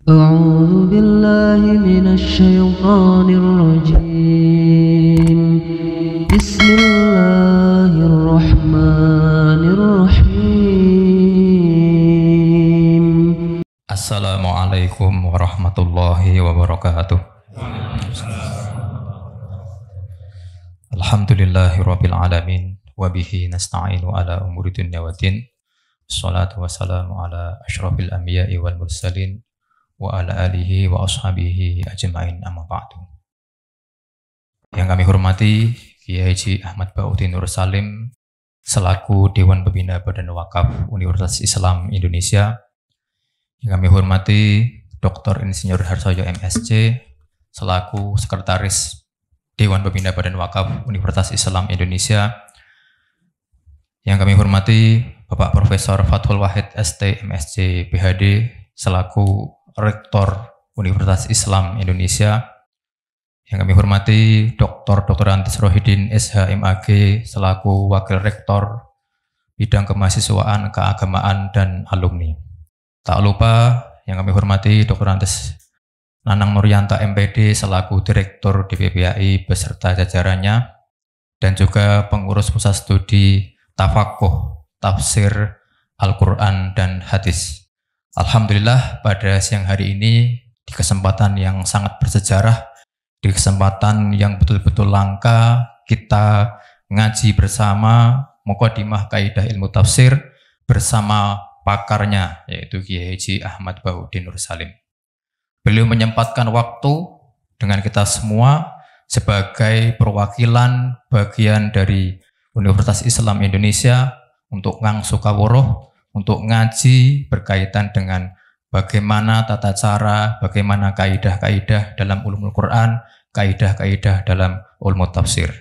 أعوذ بالله من الشيطان الرجيم بسم الله الرحمن الرحيم. Assalamualaikum warahmatullahi wabarakatuh. Alhamdulillahirabbil alamin wa bihi nasta'inu ala umuri dunya waddin. Wassalatu wassalamu ala asyrafil anbiya'i wal mursalin wa ala alihi wa ashabihi ajma'in, amma ba'du. Yang kami hormati Kiai Haji Ahmad Bauddin Nur Salim selaku Dewan Pembina Badan Wakaf Universitas Islam Indonesia. Yang kami hormati Dr. Insinyur Harsoyo MSc selaku Sekretaris Dewan Pembina Badan Wakaf Universitas Islam Indonesia. Yang kami hormati Bapak Profesor Fathul Wahid ST MSc PhD selaku Rektor Universitas Islam Indonesia. Yang kami hormati Dr. Antis Rohidin SH MAG selaku Wakil Rektor Bidang Kemahasiswaan, Keagamaan, dan Alumni. Tak lupa yang kami hormati Dr. Antis Nanang Nuryanta MPD selaku Direktur DPPAI beserta jajarannya, dan juga pengurus pusat studi Tafakuh, Tafsir Al-Quran dan Hadis. Alhamdulillah pada siang hari ini di kesempatan yang sangat bersejarah, di kesempatan yang betul-betul langka, kita ngaji bersama Muqaddimah Kaidah Ilmu Tafsir bersama pakarnya, yaitu Kiai Haji Ahmad Bauddin Nur Salim. Beliau menyempatkan waktu dengan kita semua sebagai perwakilan bagian dari Universitas Islam Indonesia untuk ngangsu kawruh, untuk ngaji berkaitan dengan bagaimana tata cara, bagaimana kaidah-kaidah dalam ulumul Quran, kaidah-kaidah dalam ulumul tafsir.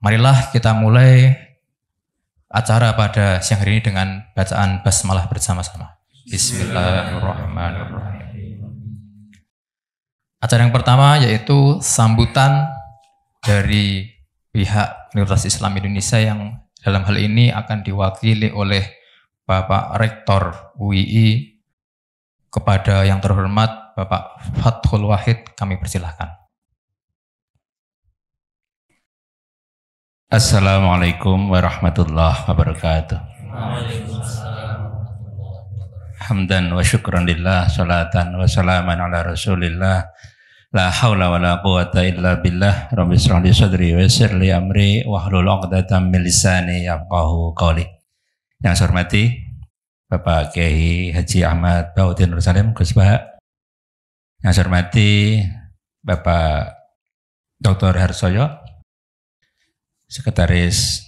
Marilah kita mulai acara pada siang hari ini dengan bacaan basmalah bersama-sama. Bismillahirrahmanirrahim. Acara yang pertama yaitu sambutan dari pihak Universitas Islam Indonesia yang dalam hal ini akan diwakili oleh Bapak Rektor UII. Kepada yang terhormat Bapak Fathul Wahid kami persilahkan. Assalamualaikum warahmatullahi wabarakatuh. Hamdan wa syukran lillah, salatan wa salaman ala rasulillah. La hawla wa la quwata illa billah. Rabbi shrah li sadri wa yassir li amri wahlul 'uqdatam min lisani yafqahu qawli. Yang saya hormati Bapak Kiai Haji Ahmad Bauddin Nur Salim, Gus Bah. Yang saya hormati Bapak Dr. Harsoyo, Sekretaris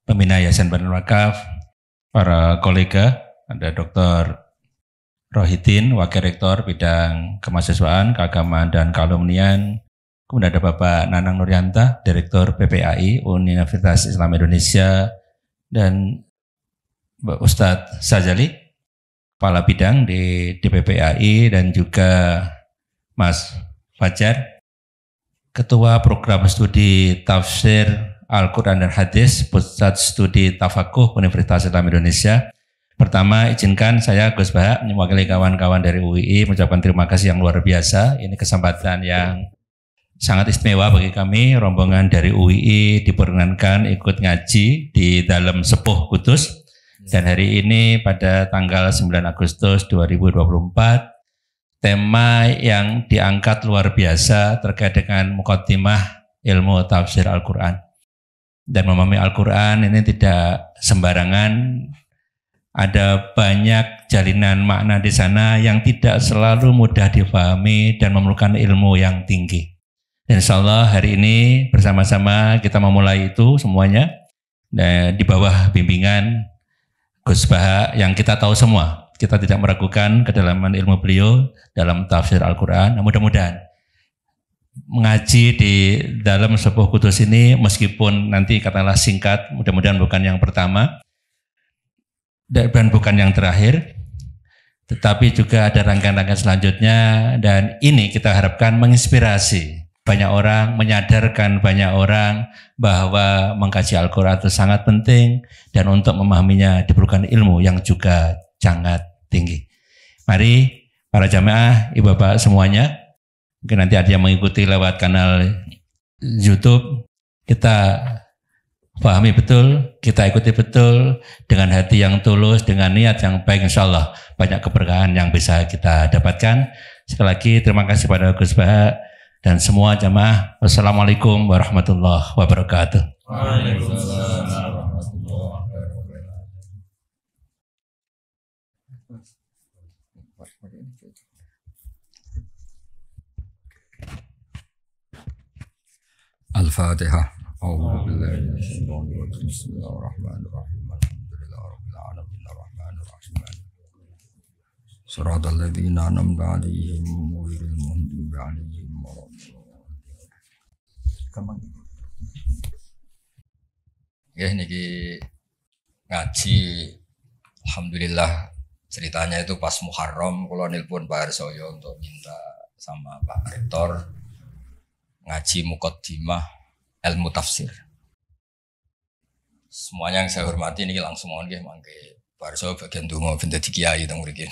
Pembina Yayasan Badan Wakaf, para kolega, ada Dr. Rohidin, Wakil Rektor Bidang Kemahasiswaan, Keagamaan, dan Kealumnian. Kemudian ada Bapak Nanang Nuryanta, Direktur PPAI Universitas Islam Indonesia, dan Ustadz Sajali, Kepala Bidang di DPPAI, dan juga Mas Fajar, Ketua Program Studi Tafsir Al-Quran dan Hadis, Pusat Studi Tafakuh Universitas Islam Indonesia. Pertama, izinkan saya Gus Bah mewakili kawan-kawan dari UII mengucapkan terima kasih yang luar biasa. Ini kesempatan yang sangat istimewa bagi kami. Rombongan dari UII diperkenankan ikut ngaji di dalam Sepuh Kudus. Dan hari ini pada tanggal 9 Agustus 2024, tema yang diangkat luar biasa terkait dengan Muqaddimah Ilmu Tafsir Al-Quran. Dan memahami Al-Quran ini tidak sembarangan. Ada banyak jalinan makna di sana yang tidak selalu mudah difahami dan memerlukan ilmu yang tinggi. Dan insya Allah hari ini bersama-sama kita memulai itu semuanya dan di bawah bimbingan Gus Bah yang kita tahu semua. Kita tidak meragukan kedalaman ilmu beliau dalam tafsir Al-Quran. Nah, mudah-mudahan mengaji di dalam Sepuh Kudus ini meskipun nanti katakanlah singkat, mudah-mudahan bukan yang pertama dan bukan yang terakhir, tetapi juga ada rangkaian-rangkaian selanjutnya, dan ini kita harapkan menginspirasi banyak orang, menyadarkan banyak orang bahwa mengkaji Al-Quran itu sangat penting, dan untuk memahaminya diperlukan ilmu yang juga sangat tinggi. Mari para jamaah, ibu bapak semuanya. Mungkin nanti ada yang mengikuti lewat kanal YouTube. Kita pahami betul, kita ikuti betul dengan hati yang tulus, dengan niat yang baik, insya Allah banyak keberkahan yang bisa kita dapatkan. Sekali lagi terima kasih pada Gus Baha dan semua jamaah. Wassalamualaikum warahmatullahi wabarakatuh. Waalaikumsalam warahmatullahi wabarakatuh. Al-Fatihah. A'udzu billahi minasyaitonir rajim. Bismillahirrahmanirrahim. Alhamdulillahirabbil alamin arrahmanir rahim. Shiratal ladzina an'amta 'alaihim ghairil maghdubi 'alaihim waladdallin. Ya niki ngaji alhamdulillah ceritanya itu pas Muharram kula nelpon Pak Harsoyo untuk minta sama Pak Rektor ngaji muqaddimah ilmu tafsir. Semuanya yang saya hormati ini langsung mohon nggih mangke Pak Harsoyo bagian donga ben dadi kiai teng mriki.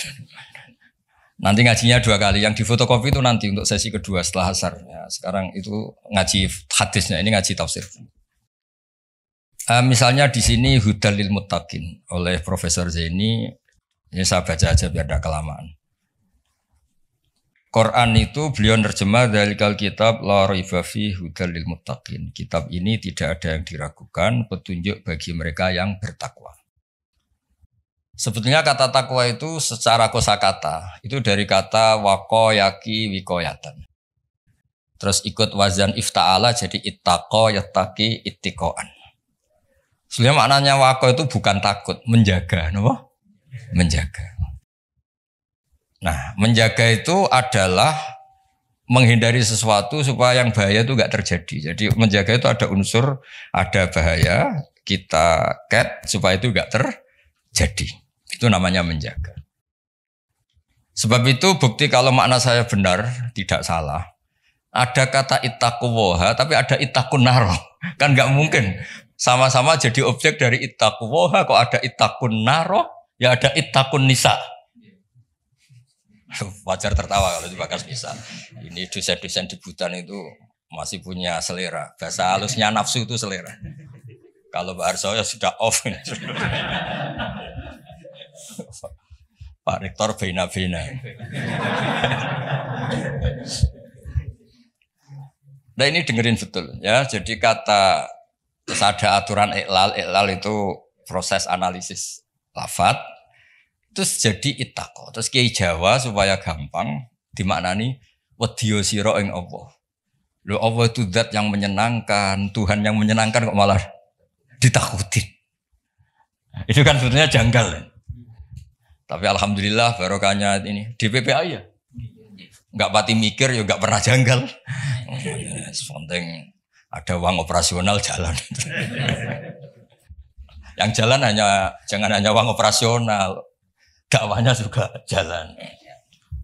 Nanti ngajinya 2 kali, yang di fotokopi itu nanti untuk sesi kedua setelah asar. Ya, sekarang itu ngaji hadisnya, ini ngaji tafsir. Misalnya di sini Hudal lil Muttaqin oleh Profesor Zaini, ini saya baca aja biar tidak kelamaan. Quran itu beliau nerjemah dalikal kitab la raiba fi hudal lil muttaqin. Kitab ini tidak ada yang diragukan, petunjuk bagi mereka yang bertakwa. Sebetulnya kata takwa itu secara kosakata itu dari kata waqo yaki wikoyatan. Terus ikut wazan ifta'ala jadi ittaqo yattaqi ittiqoan. Sebenarnya maknanya waqo itu bukan takut, menjaga, no? Menjaga. Nah, menjaga itu adalah menghindari sesuatu supaya yang bahaya itu enggak terjadi. Jadi menjaga itu ada unsur, ada bahaya, kita cat supaya itu enggak terjadi. Itu namanya menjaga. Sebab itu bukti kalau makna saya benar, tidak salah. Ada kata ittaquwaha tapi ada ittaqun naro. Kan enggak mungkin sama-sama jadi objek dari ittaquwaha kok ada ittaqun naro, ya ada ittaqun nisa. Wajar tertawa kalau dibahas bisa. Ini dosen-dosen di Butan itu masih punya selera. Bahasa halusnya nafsu itu selera. Kalau Pak Harsoyo sudah off. Pak Rektor bina-bina. Nah ini dengerin betul ya. Jadi kata terus ada aturan iqlal itu proses analisis lafadz. Terus jadi ittaqo. Terus Kiai Jawa supaya gampang dimaknani wedya sira ing Allah. Lho Allah itu zat yang menyenangkan, Tuhan yang menyenangkan kok malah ditakutin. Itu kan sebetulnya janggal. Tapi alhamdulillah barokahnya ini DPPA ya. Enggak pati mikir ya enggak pernah janggal. Penting ada uang operasional jalan. Yang jalan jangan hanya uang operasional. Dakwahnya juga jalan.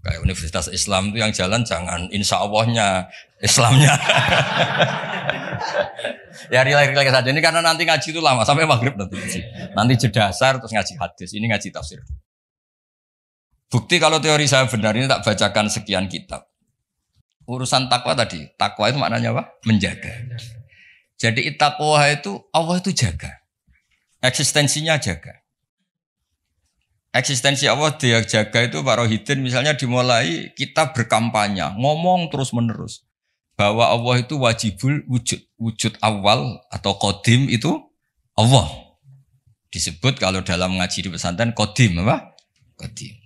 Kayak Universitas Islam itu yang jalan jangan insya Allahnya Islamnya. Ya relax saja ini karena nanti ngaji itu lama sampai maghrib nanti. Nanti jeda asar terus ngaji hadis. Ini ngaji tafsir. Bukti kalau teori saya benar ini tak bacakan sekian kitab. Urusan takwa tadi. Takwa itu maknanya apa? Menjaga. Jadi ittaqwa itu Allah itu jaga. Eksistensinya jaga. Eksistensi Allah dia jaga itu Pak Rohidin misalnya dimulai kita berkampanye, ngomong terus menerus bahwa Allah itu wajibul wujud awal atau qadim itu Allah. Disebut kalau dalam ngaji di pesantren qadim apa? Qadim.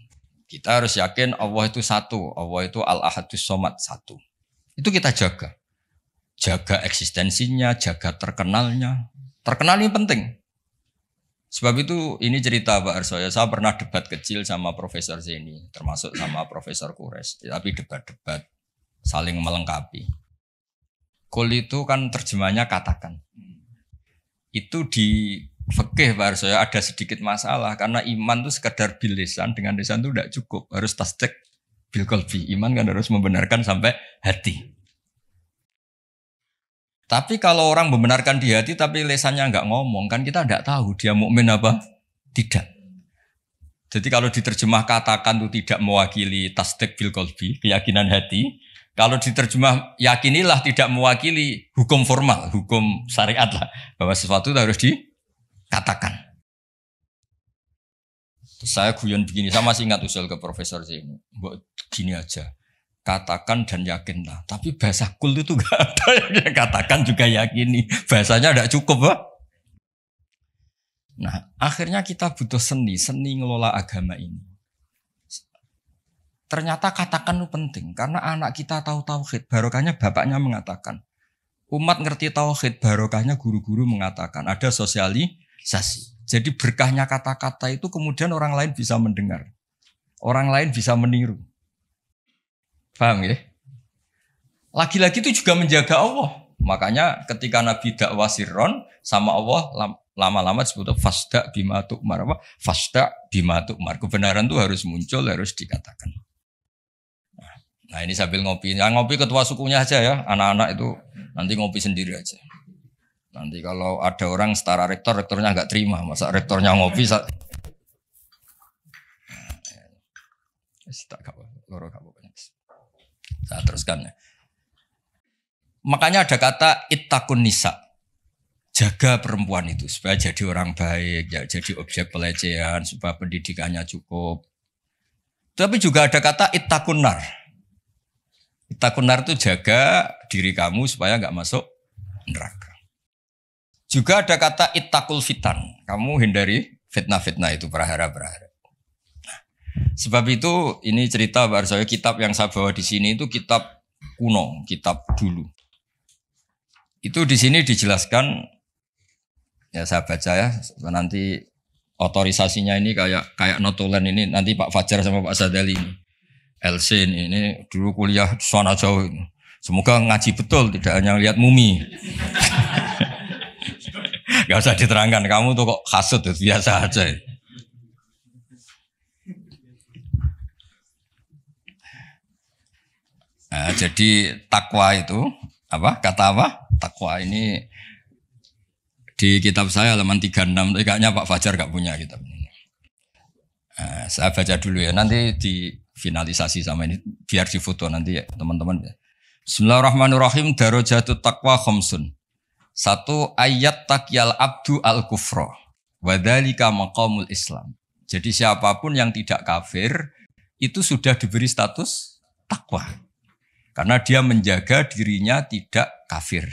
Kita harus yakin Allah itu satu, Allah itu al-ahadus somad satu. Itu kita jaga. Jaga eksistensinya, jaga terkenalnya. Terkenal ini penting. Sebab itu ini cerita Pak Harsoyo, saya pernah debat kecil sama Profesor Zaini, termasuk sama Profesor Kures, tapi debat-debat saling melengkapi. Kul itu kan terjemahnya katakan. Itu di fikih Pak Harsoyo ada sedikit masalah, karena iman itu sekedar bil lisan, dengan lisan itu tidak cukup, harus tasdik bil qalbi. Iman kan harus membenarkan sampai hati. Tapi kalau orang membenarkan di hati tapi lesannya enggak ngomong, kan kita enggak tahu dia mukmin apa tidak. Jadi kalau diterjemah katakan itu tidak mewakili tasdik bil qalbi, keyakinan hati. Kalau diterjemah yakinilah tidak mewakili hukum formal, hukum syariat lah. Bahwa sesuatu itu harus dikatakan. Terus saya guyon begini, saya masih ingat usul ke Profesor Zaini. Mbok gini aja, katakan dan yakinlah. Tapi bahasa kul itu gak ada yang katakan juga yakini. Bahasanya tidak cukup, Pak. Nah, akhirnya kita butuh seni ngelola agama ini. Ternyata katakan itu penting, karena anak kita tahu tauhid, barokahnya bapaknya mengatakan. Umat ngerti tauhid, barokahnya guru-guru mengatakan. Ada sosialisasi. Jadi berkahnya kata-kata itu kemudian orang lain bisa mendengar. Orang lain bisa meniru. Paham ya? Lagi-lagi itu juga menjaga Allah. Makanya ketika Nabi dakwah sirron sama Allah, lama-lama disebut fasda bima tu'mar. Fasda bima tu'mar. Kebenaran itu harus muncul, harus dikatakan. Nah ini sambil ngopi. Yang ngopi ketua sukunya aja ya. Anak-anak itu nanti ngopi sendiri aja. Nanti kalau ada orang setara rektor, rektornya nggak terima. Masa rektornya ngopi. Saya teruskan ya. Makanya ada kata ittaqun nisa. Jaga perempuan itu supaya jadi orang baik, ya, jadi objek pelecehan, supaya pendidikannya cukup. Tapi juga ada kata ittaqun nar. Ittaqun nar itu jaga diri kamu supaya nggak masuk neraka. Juga ada kata ittaqul fitan. Kamu hindari fitnah-fitnah itu, prahara-prahara. Nah, sebab itu ini cerita Pak Arsoyo, kitab yang saya bawa di sini itu kitab kuno, kitab dulu. Itu di sini dijelaskan, ya saya baca ya, nanti otorisasinya ini kayak notulen ini, nanti Pak Fajar sama Pak Sadali ini. LC ini dulu kuliah di sana jauh. Semoga ngaji betul, tidak hanya lihat mumi. Gak usah diterangkan, kamu tuh kok hasut, biasa aja. Nah, jadi takwa itu apa? Kata apa? Takwa ini di kitab saya halaman 36. Kayaknya Pak Fajar gak punya kitab ini. Nah, saya baca dulu ya. Nanti difinalisasi sama ini biar difoto nanti ya teman-teman. Bismillahirrahmanirrahim. Darajatut taqwa khamsun. 1 ayat taqyal abdu al-kufra wa dzalika maqamul Islam. Jadi siapapun yang tidak kafir itu sudah diberi status takwa. Karena dia menjaga dirinya tidak kafir.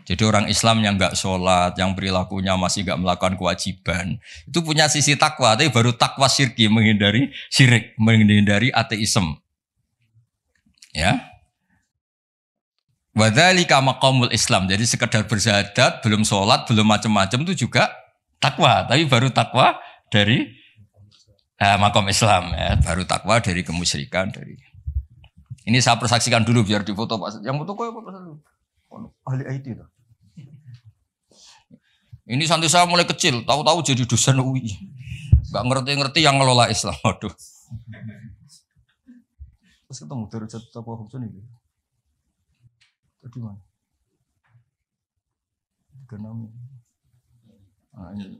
Jadi orang Islam yang enggak sholat, yang perilakunya masih enggak melakukan kewajiban, itu punya sisi takwa, tapi baru takwa syirki, menghindari syirik, menghindari ateisme. Ya. Wa dzalika maqamul Islam. Jadi sekedar bersyahadat, belum sholat, belum macam-macam itu juga takwa, tapi baru takwa dari maqam Islam ya, baru takwa dari kemusyrikan dari. Ini saya persaksikan dulu biar difoto Pak. Yang foto kok Pak Sadu? Ahli IT itu. Ini santri saya mulai kecil, tahu-tahu jadi dosen UI. Enggak ngerti-ngerti yang ngelola Islam. Waduh. Terus ketemu dari Jatuh Hubson ini. Tadi mana? Genami. Ini.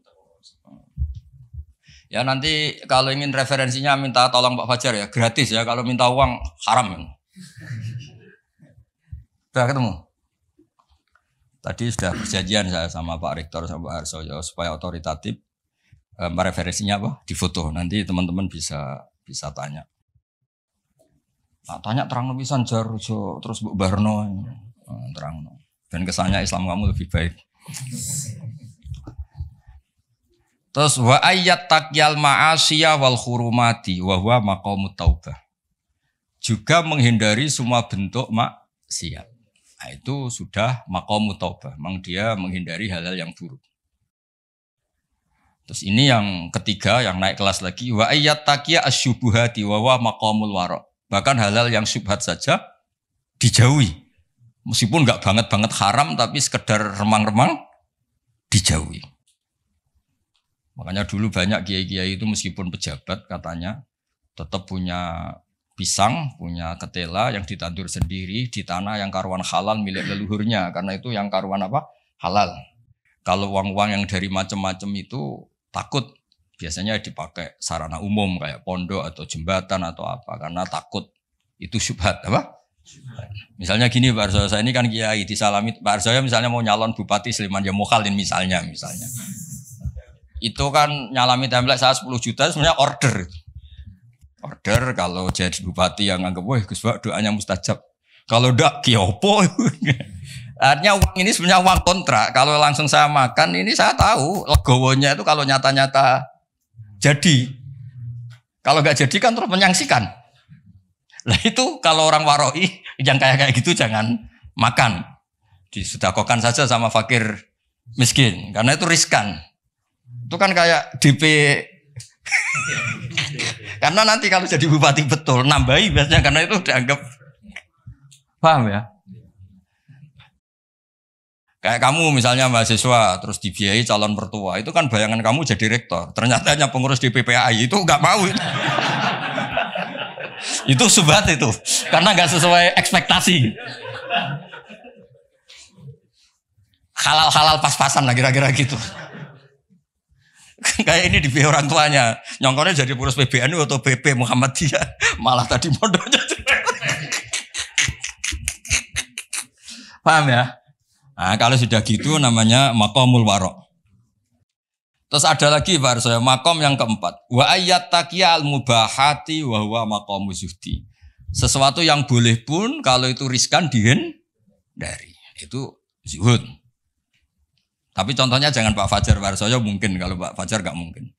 Ya nanti kalau ingin referensinya minta tolong Pak Fajar ya, gratis ya. Kalau minta uang haram. Sudah ketemu? Tadi sudah perjanjian saya sama Pak Rektor sama Pak Arsoyo supaya otoritatif. Referensinya apa? Di foto. Nanti teman-teman bisa tanya. Nah, tanya terang pisan jar terus Bu Barno terang. Dan kesannya Islam kamu lebih baik. Terus wa ayat taqyal ma'asiyah wal hurumati wa huwa maqamut taubah. Juga menghindari semua bentuk maksiat. Nah, itu sudah maqamut taubah. Memang dia menghindari hal-hal yang buruk. Terus ini yang ketiga yang naik kelas lagi wa ayat taqya asyubuhati wa huwa maqamul wara. Bahkan hal-hal yang syubhat saja dijauhi. Meskipun enggak banget haram tapi sekedar remang-remang dijauhi. Makanya dulu banyak kiai-kiai itu meskipun pejabat katanya tetap punya pisang, punya ketela yang ditandur sendiri di tanah yang karuan halal milik leluhurnya. Karena itu yang karuan apa? Halal. Kalau uang-uang yang dari macam-macam itu takut Biasanya dipakai sarana umum kayak pondok atau jembatan atau apa karena takut itu syubhat apa? Misalnya gini Pak Arsoyo, saya ini kan kiai disalami Pak Arsoyo misalnya mau nyalon bupati Sleman ya mukhalin misalnya. Itu kan nyalami template saya 10 juta sebenarnya order. Order kalau jadi bupati yang anggap wah Gus Pak doanya mustajab. Kalau ndak kiopo. Artinya uang ini sebenarnya uang kontrak. Kalau langsung saya makan ini saya tahu legowonya itu kalau nyata-nyata jadi. Kalau nggak jadi kan terus menyangsikan. Nah itu kalau orang waroi yang kayak gitu jangan makan. Disedekahkan saja sama fakir miskin. Karena itu riskan. Itu kan kayak DP. Karena nanti kalau jadi bupati betul nambahi biasanya karena itu dianggap. Paham ya? Kayak kamu misalnya mahasiswa terus dibiayai calon mertua. Itu kan bayangan kamu jadi rektor. Ternyata hanya pengurus DPPAI itu nggak mau itu. Itu subhat itu karena nggak sesuai ekspektasi. Halal pas-pasan lah kira-kira gitu. Kayak ini dibiayai orang tuanya, nyongkornya jadi pengurus PBNU atau PP Muhammadiyah, malah tadi mondoknya. Paham ya? Nah kalau sudah gitu namanya maqamul warok. Terus ada lagi Pak Arsoyo, makom yang keempat. Wa ayat taqiyal mubahati wa huwa maqamu zuhdi. Sesuatu yang boleh pun kalau itu riskan dihindari. Itu zuhud. Tapi contohnya jangan Pak Fajar, Pak Arsoyo mungkin. Kalau Pak Fajar gak mungkin.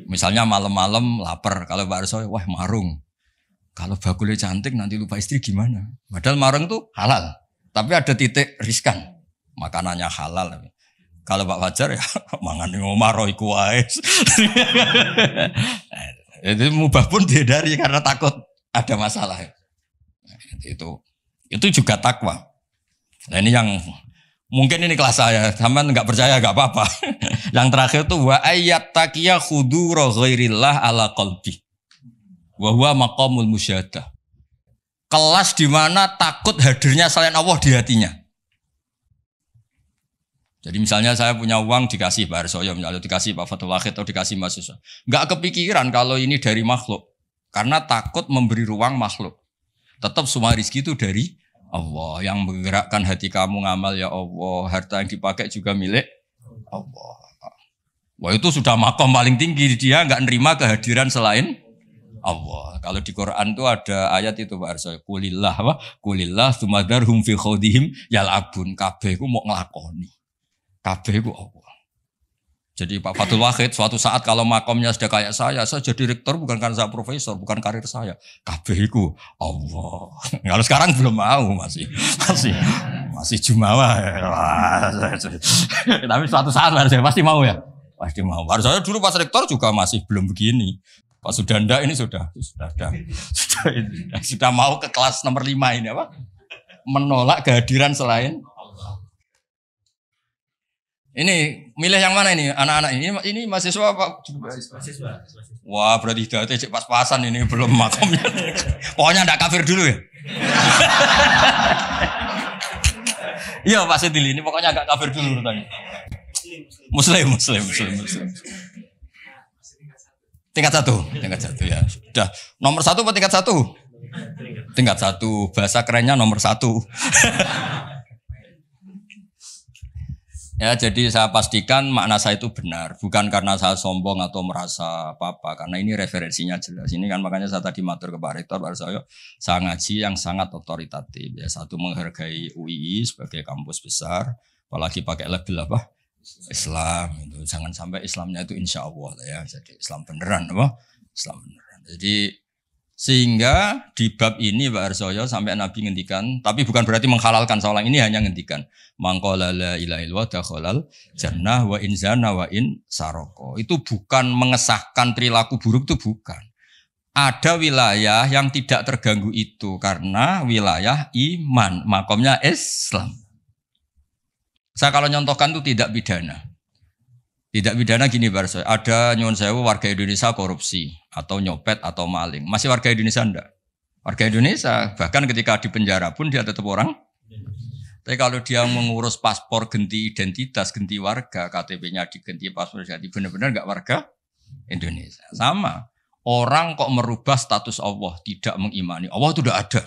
Misalnya malam-malam lapar. Kalau Pak Arsoyo, wah marung. Kalau bakulnya cantik nanti lupa istri gimana? Padahal marung itu halal. Tapi ada titik riskan. Makanannya halal. Kalau Pak Fajar ya mangan ngomaro iku wae. Itu mubah pun dihindari karena takut ada masalah. Itu juga takwa. Nah ini yang mungkin ini kelas saya, sampean enggak percaya enggak apa-apa. Yang terakhir itu wa ayat taqiya khudura ghairillah ala qalbi. Wa huwa maqamul musyahadah. Kelas di mana takut hadirnya selain Allah di hatinya. Jadi misalnya saya punya uang dikasih Pak Arsoyo, misalnya dikasih Pak Fatul Wahid atau dikasih mahasiswa. Enggak kepikiran kalau ini dari makhluk. Karena takut memberi ruang makhluk. Tetap semua rezeki itu dari Allah. Yang menggerakkan hati kamu ngamal ya Allah. Harta yang dipakai juga milik Allah. Wah itu sudah makom paling tinggi. Dia enggak nerima kehadiran selain Allah. Kalau di Quran itu ada ayat itu Pak Arsoyo. Kulillah apa? Kulillah sumadarhum fi khawdihim yal'abun. Kabeh ku mau ngelakoni. Kabeh itu Allah. Jadi Pak Fatul Wahid suatu saat kalau makomnya sudah kayak saya jadi rektor bukan karena saya profesor, bukan karir saya. Kabeh itu Allah. Kalau sekarang belum mau masih jumawa. Tapi suatu saat saya pasti mau ya. Pasti mau. Baru saya dulu pas rektor juga masih belum begini. Pak Sudanda ini sudah mau ke kelas nomor 5 ini apa? Menolak kehadiran selain ini milih yang mana ini anak-anak ini mahasiswa apa? Mahasiswa. Wah berarti hidayatnya cek pas-pasan ini belum makomnya. Pokoknya ndak kafir dulu ya. Iya Pak Sedili ini pokoknya agak kafir dulu urutannya. Muslim. Tingkat satu ya. Sudah nomor 1 apa tingkat 1? Tingkat 1. Bahasa kerennya nomor 1. Ya, jadi saya pastikan makna saya itu benar, bukan karena saya sombong atau merasa apa-apa, karena ini referensinya jelas. Ini kan makanya saya tadi matur ke Pak Rektor, Pak Arsoyo, saya ngaji yang sangat otoritatif. Ya, satu menghargai UII sebagai kampus besar, apalagi pakai label apa? Islam. Itu jangan sampai Islamnya itu insya Allah ya, jadi Islam beneran apa? Islam beneran. Jadi sehingga di bab ini Pak Arsoyo sampai Nabi ngendikan, tapi bukan berarti menghalalkan seorang ini, hanya ngendikan mangqala la ilaha illallah dakhalal jannah wa in zana wa in saroko. Itu bukan mengesahkan perilaku buruk, itu bukan. Ada wilayah yang tidak terganggu itu karena wilayah iman, makomnya Islam. Saya kalau nyontohkan itu tidak pidana. Tidak pidana gini Pak Arsoyo, ada nyuwun sewu warga Indonesia korupsi atau nyopet atau maling. Masih warga Indonesia enggak? Warga Indonesia, bahkan ketika di penjara pun dia tetap orang. Tapi kalau dia mengurus paspor ganti identitas, ganti warga, KTP-nya diganti, paspor ganti, benar-benar enggak warga Indonesia. Sama. Orang kok merubah status Allah, tidak mengimani Allah itu tidak ada.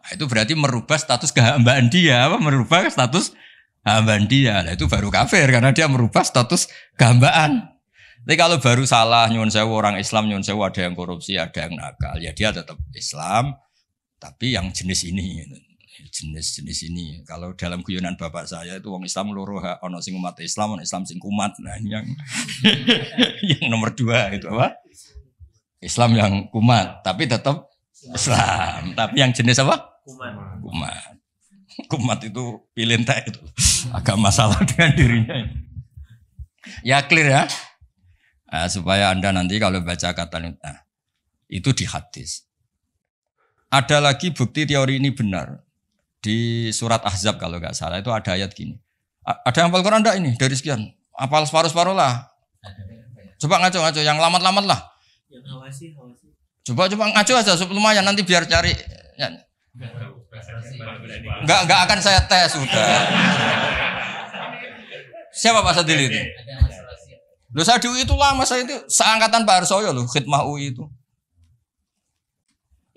Nah, itu berarti merubah status kehambaan dia, merubah status hambaan dia. Nah, itu baru kafir karena dia merubah status kehambaan. Tapi kalau baru salah, nyuwun sewu orang Islam, nyuwun sewu ada yang korupsi, ada yang nakal, ya dia tetap Islam, tapi yang jenis ini. Jenis ini. Kalau dalam guyonan bapak saya itu orang Islam loro ono sing umat Islam, ono Islam sing kumat. Nah, ini yang yang nomor 2 itu apa? Islam yang kumat, tapi tetap Islam. Tapi yang jenis apa? Kumat. Kumat itu pilih tak itu. Agak masalah dengan dirinya. Ya clear ya. Nah, supaya Anda nanti kalau baca kata itu di hadis. Ada lagi bukti teori ini benar. Di surat Ahzab kalau nggak salah itu ada ayat gini. Ada yang hafal Quran enggak ini? Dari sekian. Hafal separuh-separuh lah. Coba ngaco-ngaco. Yang lamat-lamat lah. Yang hawasi. Coba ngaco aja. Lumayan nanti biar cari. Enggak akan saya tes sudah. Siapa Pak Sadili itu? Loh saya di UI itu lama. Saya itu seangkatan Pak Arsoyo loh. Khidmah UI itu.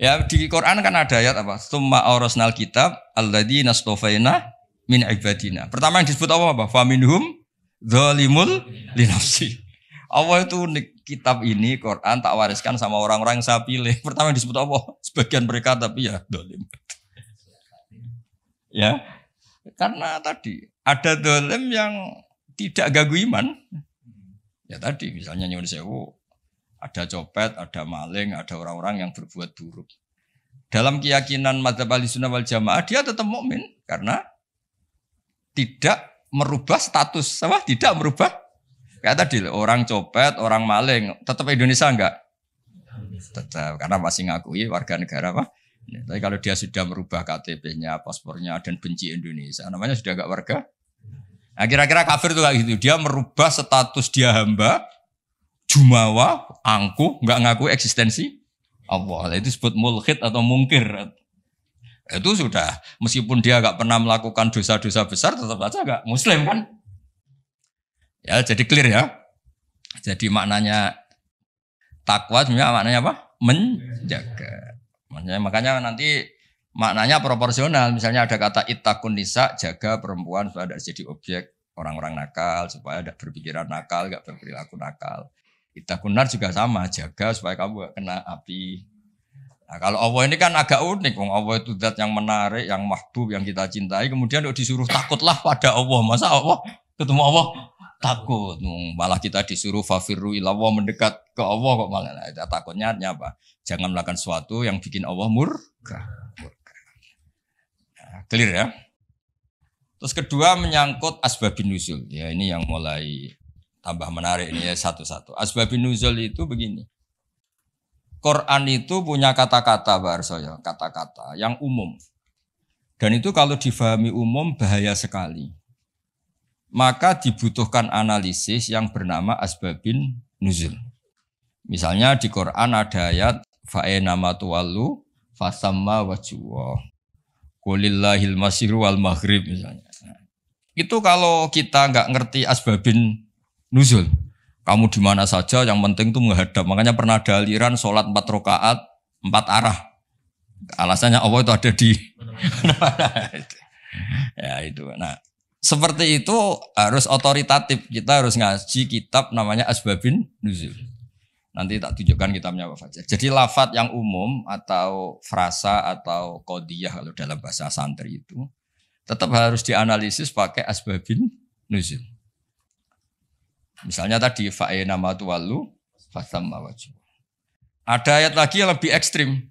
Ya di Quran kan ada ayat apa? Tsumma aurasnal kitab alladzina astofaina min ibadina. Pertama yang disebut Allah apa? Faminhum zalimul linafsi. Allah itu kitab ini Quran tak wariskan sama orang-orang yang saya pilih. Pertama yang disebut Allah, sebagian mereka tapi ya zalim. Ya. Karena tadi ada zalim yang tidak ganggu iman. Ya tadi misalnya nyuwun sewu ada copet, ada maling, ada orang-orang yang berbuat buruk. Dalam keyakinan madzhab Ahlussunnah wal Jamaah dia tetap mukmin karena tidak merubah status, apa? Tidak merubah. Kayak tadi orang copet, orang maling, tetap Indonesia enggak? Tetap karena masih ngakui warga negara apa? Tapi kalau dia sudah merubah KTP-nya, paspornya dan benci Indonesia, namanya sudah enggak warga. Nah, kira-kira kafir itu kayak gitu. Dia merubah status dia hamba, jumawa, angkuh, enggak ngaku eksistensi Allah. Itu disebut mulhid atau mungkir. Itu sudah, meskipun dia enggak pernah melakukan dosa-dosa besar, tetap saja enggak muslim kan? Ya, jadi clear ya. Jadi maknanya takwa sebenarnya maknanya apa? Menjaga. Makanya nanti maknanya proporsional. Misalnya ada kata ittaqun nisa, jaga perempuan supaya tidak jadi objek orang-orang nakal, supaya tidak berpikiran nakal, enggak berperilaku nakal. Ittaqun nar juga sama, jaga supaya kamu gak kena api. Nah, kalau Allah ini kan agak unik, Allah itu zat yang menarik, yang mahbub, yang kita cintai. Kemudian disuruh takutlah pada Allah. Masa Allah ketemu Allah takut? Malah kita disuruh fafirru ilallah, mendekat ke Allah kok malah. Nah, takutnya apa? Jangan melakukan sesuatu yang bikin Allah murka. Nah, clear ya. Terus kedua menyangkut asbabun nuzul. Ya ini yang mulai tambah menarik ini ya satu-satu. Asbabun nuzul itu begini. Quran itu punya kata-kata Pak Arsoyo, kata-kata yang umum. Dan itu kalau difahami umum bahaya sekali. Maka dibutuhkan analisis yang bernama asbabun nuzul. Misalnya di Quran ada ayat fa'ena matuwallu fasamma wajhuwa. Qulillahil masyiru wal maghrib misalnya. Itu kalau kita enggak ngerti asbabun nuzul, kamu di mana saja yang penting itu menghadap. Makanya pernah ada aliran sholat 4 rakaat 4 arah. Alasannya Allah itu ada di ya itu. Nah, seperti itu harus otoritatif. Kita harus ngaji kitab namanya Asbabun Nuzul. Nanti tak tunjukkan kitabnya Pak Fajar. Jadi lafadz yang umum atau frasa atau qodiyah kalau dalam bahasa santri itu tetap harus dianalisis pakai Asbabun Nuzul. Misalnya tadi fa'ina matuwallu fasamma wajhu. Ada ayat lagi yang lebih ekstrim.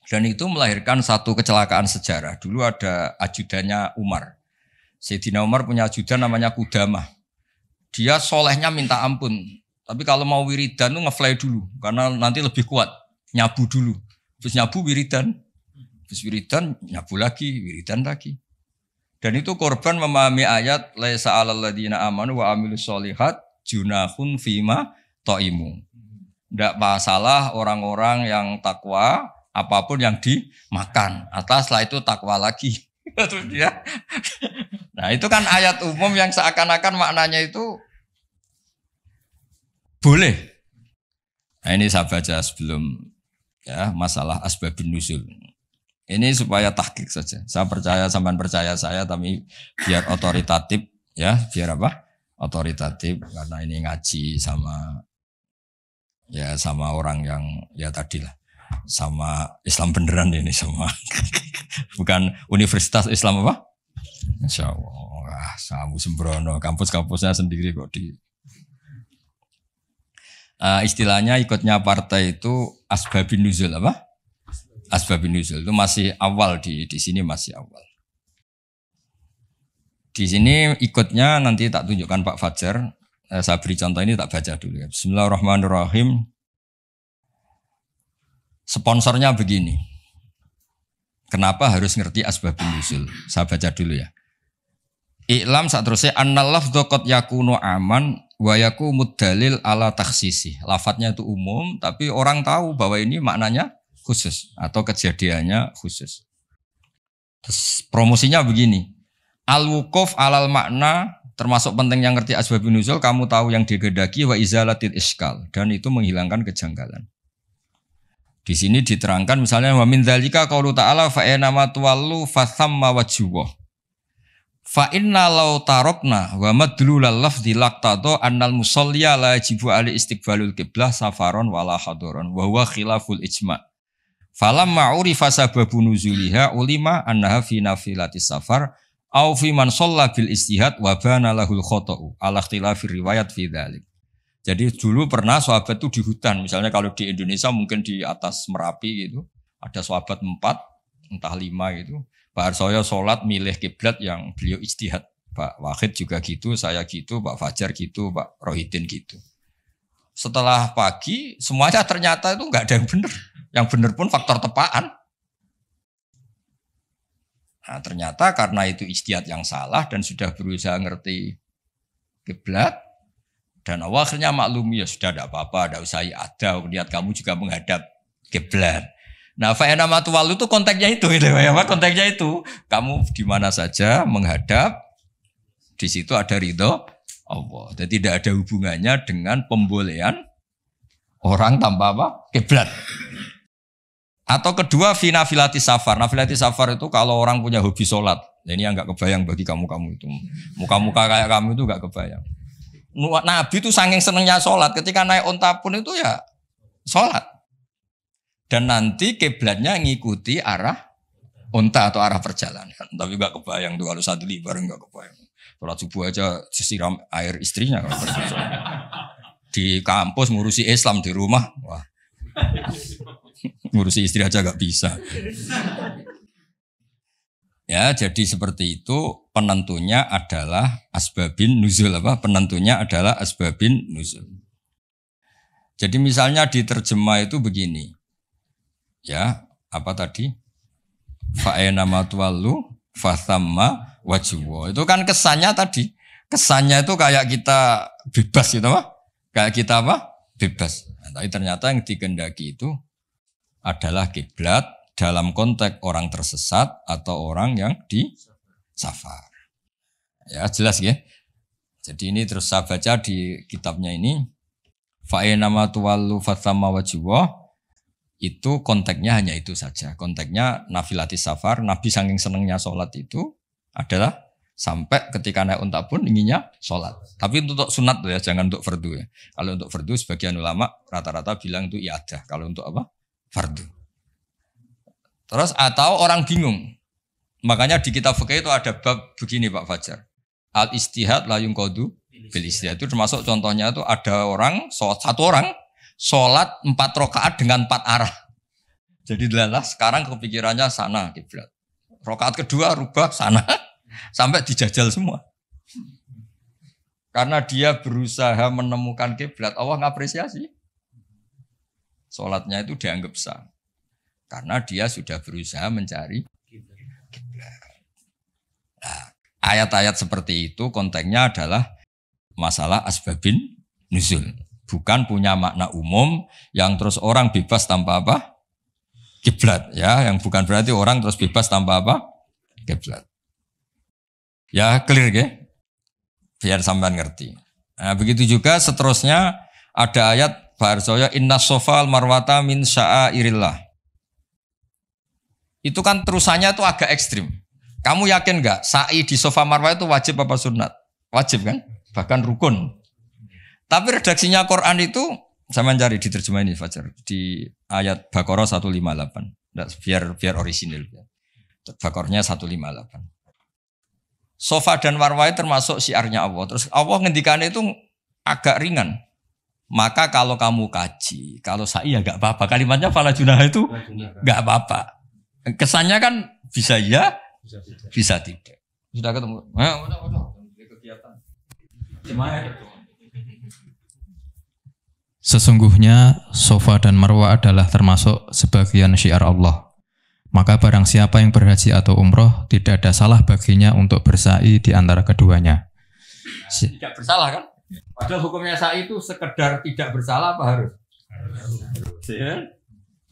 Dan itu melahirkan satu kecelakaan sejarah. Dulu ada ajudannya Umar. Sayyidina Umar punya ajudan namanya Qudamah. Dia solehnya minta ampun. Tapi kalau mau wiridan itu ngefly dulu. Karena nanti lebih kuat. Nyabu dulu. Terus nyabu wiridan. Terus wiridan nyabu lagi. Wiridan lagi. Dan itu korban memahami ayat laisa 'alal ladzina amanu wa amilus sholihat junahun fima ta'imu. Tidak masalah orang-orang yang takwa apapun yang dimakan. Atas setelah itu takwa lagi. Nah itu kan ayat umum yang seakan-akan maknanya itu boleh. Nah, ini saya baca sebelum ya masalah asbabun nuzul. Ini supaya tahqiq saja. Saya percaya sampean percaya saya, tapi biar otoritatif ya, biar apa? Otoritatif karena ini ngaji sama ya sama orang yang ya tadilah sama Islam beneran ini semua. Bukan Universitas Islam apa? Insya Allah, kamu sembrono, kampus-kampusnya sendiri kok di. Istilahnya ikutnya partai itu asbabun nuzul apa? Asbabun nuzul itu masih awal di sini masih awal. Di sini ikutnya nanti tak tunjukkan Pak Fajar. Saya beri contoh ini tak baca dulu ya. Bismillahirrahmanirrahim. Sponsornya begini. Kenapa harus ngerti asbabun nuzul? Saya baca dulu ya. I'lam saat terusnya annal lafdhu qad yakunu aman wa yakumud dalil ala takhsisi. Lafadznya itu umum tapi orang tahu bahwa ini maknanya khusus atau kejadiannya khusus. Terus promosinya begini. Al-wuquf alal makna termasuk penting yang ngerti asbabun nuzul kamu tahu yang digedaki wa izalatil iskal dan itu menghilangkan kejanggalan. Di sini diterangkan misalnya wa min dzalika qaulu ta'ala fa inama tuwallu fa thamma wajhuh. Fa inna law tarakna wa madlulal lafdzi laqtata annal musalliya la yajibu ali istiqbalul qiblah safaron wala hadaron wa huwa khilaful ijma'. Falamma urifa sababun nuzuliha ulima annaha fi nafilatis safar au fi man shalla bil istihad wa bana lahul khata'u ala ikhtilafir riwayat fi dzalik. Jadi dulu pernah sahabat itu di hutan, misalnya kalau di Indonesia mungkin di atas Merapi gitu, ada sahabat 4, entah 5 gitu. Pak Harsoyo sholat milih kiblat yang beliau ijtihad. Pak Wahid juga gitu, saya gitu, Pak Fajar gitu, Pak Rohidin gitu. Setelah pagi, semuanya ternyata itu nggak ada yang benar. Yang benar pun faktor tepaan. Nah, ternyata karena itu ijtihad yang salah dan sudah berusaha ngerti kiblat, dan Allah akhirnya maklum ya sudah tidak apa-apa, tidak usah ada niat kamu juga menghadap kiblat. Nah, fa'ina matuwal itu konteksnya itu, ya, konteksnya itu kamu di mana saja menghadap, di situ ada ridho Allah. Jadi tidak ada hubungannya dengan pembolehan orang tanpa apa kiblat. Atau kedua finafilatis safar. Nafilatis safar itu kalau orang punya hobi sholat. Ini yang nggak kebayang bagi kamu itu. Muka-muka kayak kamu itu nggak kebayang. Nabi itu saking senengnya sholat, ketika naik unta pun itu ya sholat. Dan nanti kiblatnya ngikuti arah unta atau arah perjalanan. Tapi gak kebayang tuh kalau satu libar gak kebayang. Sholat subuh aja disiram air istrinya. Di kampus ngurusi Islam di rumah, wah ngurusi istri aja gak bisa. Ya, jadi seperti itu penentunya adalah asbabin nuzul apa? Penentunya adalah asbabin nuzul. Jadi misalnya diterjemah itu begini. Ya, apa tadi? Fa'ena matwallu fathamma wajhuh. Itu kan kesannya tadi. Kesannya itu kayak kita bebas gitu apa? Kayak kita apa? Bebas. Nah, tapi ternyata yang dikehendaki itu adalah kiblat dalam konteks orang tersesat atau orang yang di safar. Ya jelas ya. Jadi ini terus saya baca di kitabnya ini. Fa'ena matuwallu fathamma wajhuh. Itu konteksnya hanya itu saja. Konteksnya nafilatis safar. Nabi saking senengnya sholat itu adalah sampai ketika naik unta pun inginnya sholat. Tapi untuk sunat ya, jangan untuk fardu ya. Kalau untuk fardu sebagian ulama rata-rata bilang itu iadah. Kalau untuk apa? Fardu. Terus atau orang bingung. Makanya di kitab fikih itu ada bab begini Pak Fajar. Al istihad la yunqadu bil istihad. Itu termasuk contohnya itu ada orang, satu orang sholat 4 rakaat dengan 4 arah. Jadi adalah sekarang kepikirannya sana kiblat. Rakaat kedua rubah sana. Sampai dijajal semua. Karena dia berusaha menemukan kiblat, Allah ngapresiasi. Sholatnya itu dianggap sah. Karena dia sudah berusaha mencari kiblat. Nah, ayat-ayat seperti itu konteksnya adalah masalah asbabin nuzul. Bukan punya makna umum yang terus orang bebas tanpa apa? Kiblat. Ya, yang bukan berarti orang terus bebas tanpa apa? Kiblat. Ya, clear ya? Biar sampean ngerti. Nah, begitu juga seterusnya ada ayat Barzaya inna sofal marwata min sya'airillah. Itu kan terusannya itu agak ekstrim. Kamu yakin nggak sa'i di sofa marwah itu wajib apa sunat? Wajib kan? Bahkan rukun. Tapi redaksinya Quran itu saya mencari di terjemahan ini Fajar di ayat Baqarah 158. Nah, biar orisinil. Baqarahnya 158. Sofa dan marwah termasuk syiarnya Allah. Terus Allah ngendikannya itu agak ringan. Maka kalau kamu kaji, kalau sa'i ya nggak apa-apa. Kalimatnya fala junah itu nggak apa-apa. Kesannya kan bisa ya, bisa tidak. Sudah ketemu. Kegiatan. Sesungguhnya Sofa dan Marwah adalah termasuk sebagian syiar Allah. Maka barang siapa yang berhaji atau umroh, tidak ada salah baginya untuk bersa'i di antara keduanya. Tidak bersalah kan? Padahal hukumnya sa'i itu sekedar tidak bersalah apa harus? Harus.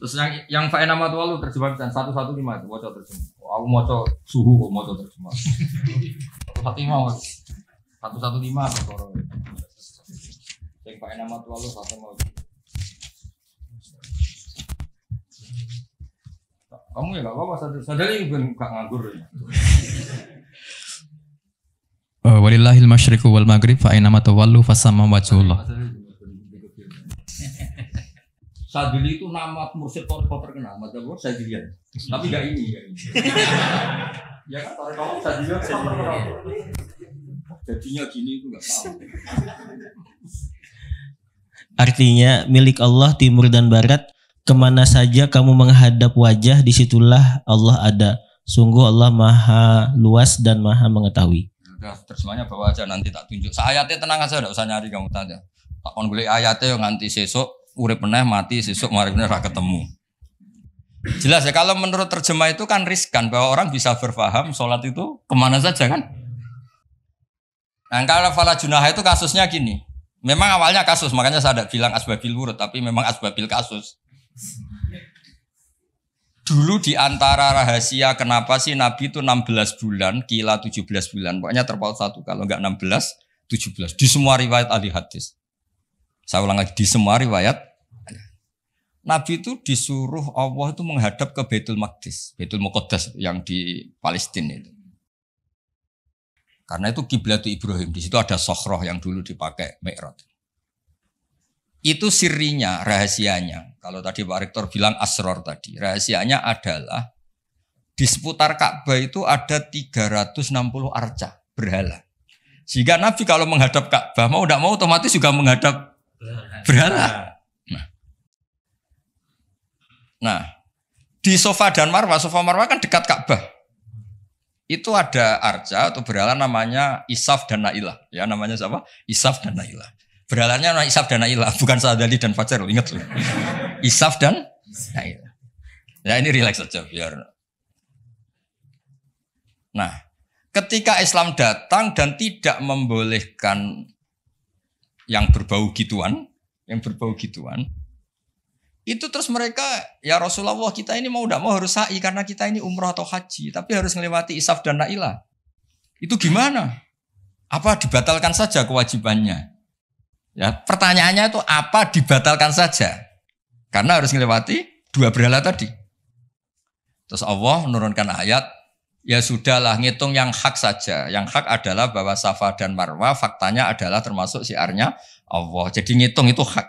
Terus yang fa'ina matwalu terjemah 115 itu waca terjemah. Aku maca suhu kok maca terjemah. 115 atau yang fa'ina matwalu 115. Kamu ya enggak apa-apa sadari ben gak nganggur ya. Walillahil masyriqu wal maghrib fa aina ma tawallu fasamma wajhullah. Sadili itu nama mursyid toriko terkenal, macam Sadilian. Tapi enggak ini. Ya kan toriko Sadilian terkenal. Jadinya gini itu enggak tahu. Artinya milik Allah timur dan barat, kemana saja kamu menghadap wajah, disitulah Allah ada. Sungguh Allah maha luas dan maha mengetahui. Udah terjemahnya bawa aja nanti tak tunjuk. Ayatnya tenang aja, enggak usah nyari kamu tanya. Tak kon golek ayatnya yang nganti sesuk urip meneh mati sesuk mari meneh ra ketemu. Jelas ya kalau menurut terjemah itu kan riskan bahwa orang bisa berpaham sholat itu kemana saja kan. Nah kalau fala junah itu kasusnya gini. Memang awalnya kasus makanya saya tidak bilang asbabil wurud tapi memang asbabil kasus. Dulu di antara rahasia kenapa sih Nabi itu 16 bulan, kila 17 bulan. Pokoknya terpaut satu kalau enggak 16, 17. Di semua riwayat ahli hadis. Saya ulang lagi, di semua riwayat Nabi itu disuruh Allah itu menghadap ke Baitul Maqdis, Baitul Muqaddas yang di Palestina itu. Karena itu kiblat Ibrahim, di situ ada sokhroh yang dulu dipakai Mi'raj. Itu sirinya, rahasianya. Kalau tadi Pak Rektor bilang asror tadi, rahasianya adalah di seputar Ka'bah itu ada 360 arca berhala. Sehingga Nabi kalau menghadap Ka'bah mau tidak mau otomatis juga menghadap berhala. Nah, di Sofa dan Marwah, Sofa Marwah kan dekat Ka'bah. Itu ada arca atau berhala namanya Isaf dan Nailah. Ya namanya siapa? Isaf dan Nailah. Berhalanya namanya Isaf dan Nailah, bukan Sadali dan Fajar, ingat loh. Isaf dan Nailah. Ya ini rileks saja biar. Nah, ketika Islam datang dan tidak membolehkan yang berbau gituan, itu terus mereka, ya Rasulullah kita ini mau tidak mau harus sa'i karena kita ini umrah atau haji, tapi harus melewati Isaf dan Nailah. Itu gimana? Apa dibatalkan saja kewajibannya? Ya pertanyaannya itu apa dibatalkan saja? Karena harus melewati dua berhala tadi. Terus Allah menurunkan ayat, ya sudahlah ngitung yang hak saja. Yang hak adalah bahwa Safa dan Marwah faktanya adalah termasuk syiarnya Allah. Jadi ngitung itu hak.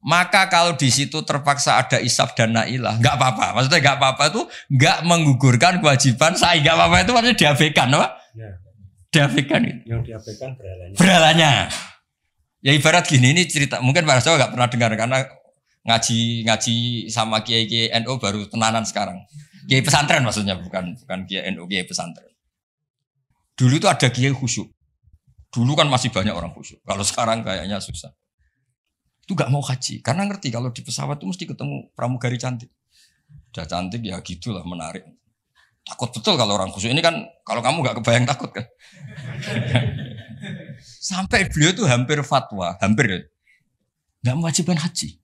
Maka kalau di situ terpaksa ada Isaf dan Nailah, nggak apa-apa. Maksudnya nggak apa-apa itu nggak menggugurkan kewajiban sa'i. Nggak apa-apa itu maksudnya diabaikan, apa? Ya. Diabaikan itu. Yang diabaikan berhalanya. Berhalanya. Ya ibarat gini, ini cerita. Mungkin para sahabat nggak pernah dengar karena ngaji sama kiai NU baru tenanan sekarang. Kiai pesantren maksudnya bukan kiai NU, kiai pesantren. Dulu itu ada kiai khusyuk. Dulu kan masih banyak orang khusyuk. Kalau sekarang kayaknya susah. Itu gak mau haji karena ngerti kalau di pesawat itu mesti ketemu pramugari cantik. Udah cantik ya gitulah menarik. Takut betul kalau orang khusyuk ini kan kalau kamu gak kebayang takut kan. Sampai beliau itu hampir fatwa, hampir gak mewajibkan haji.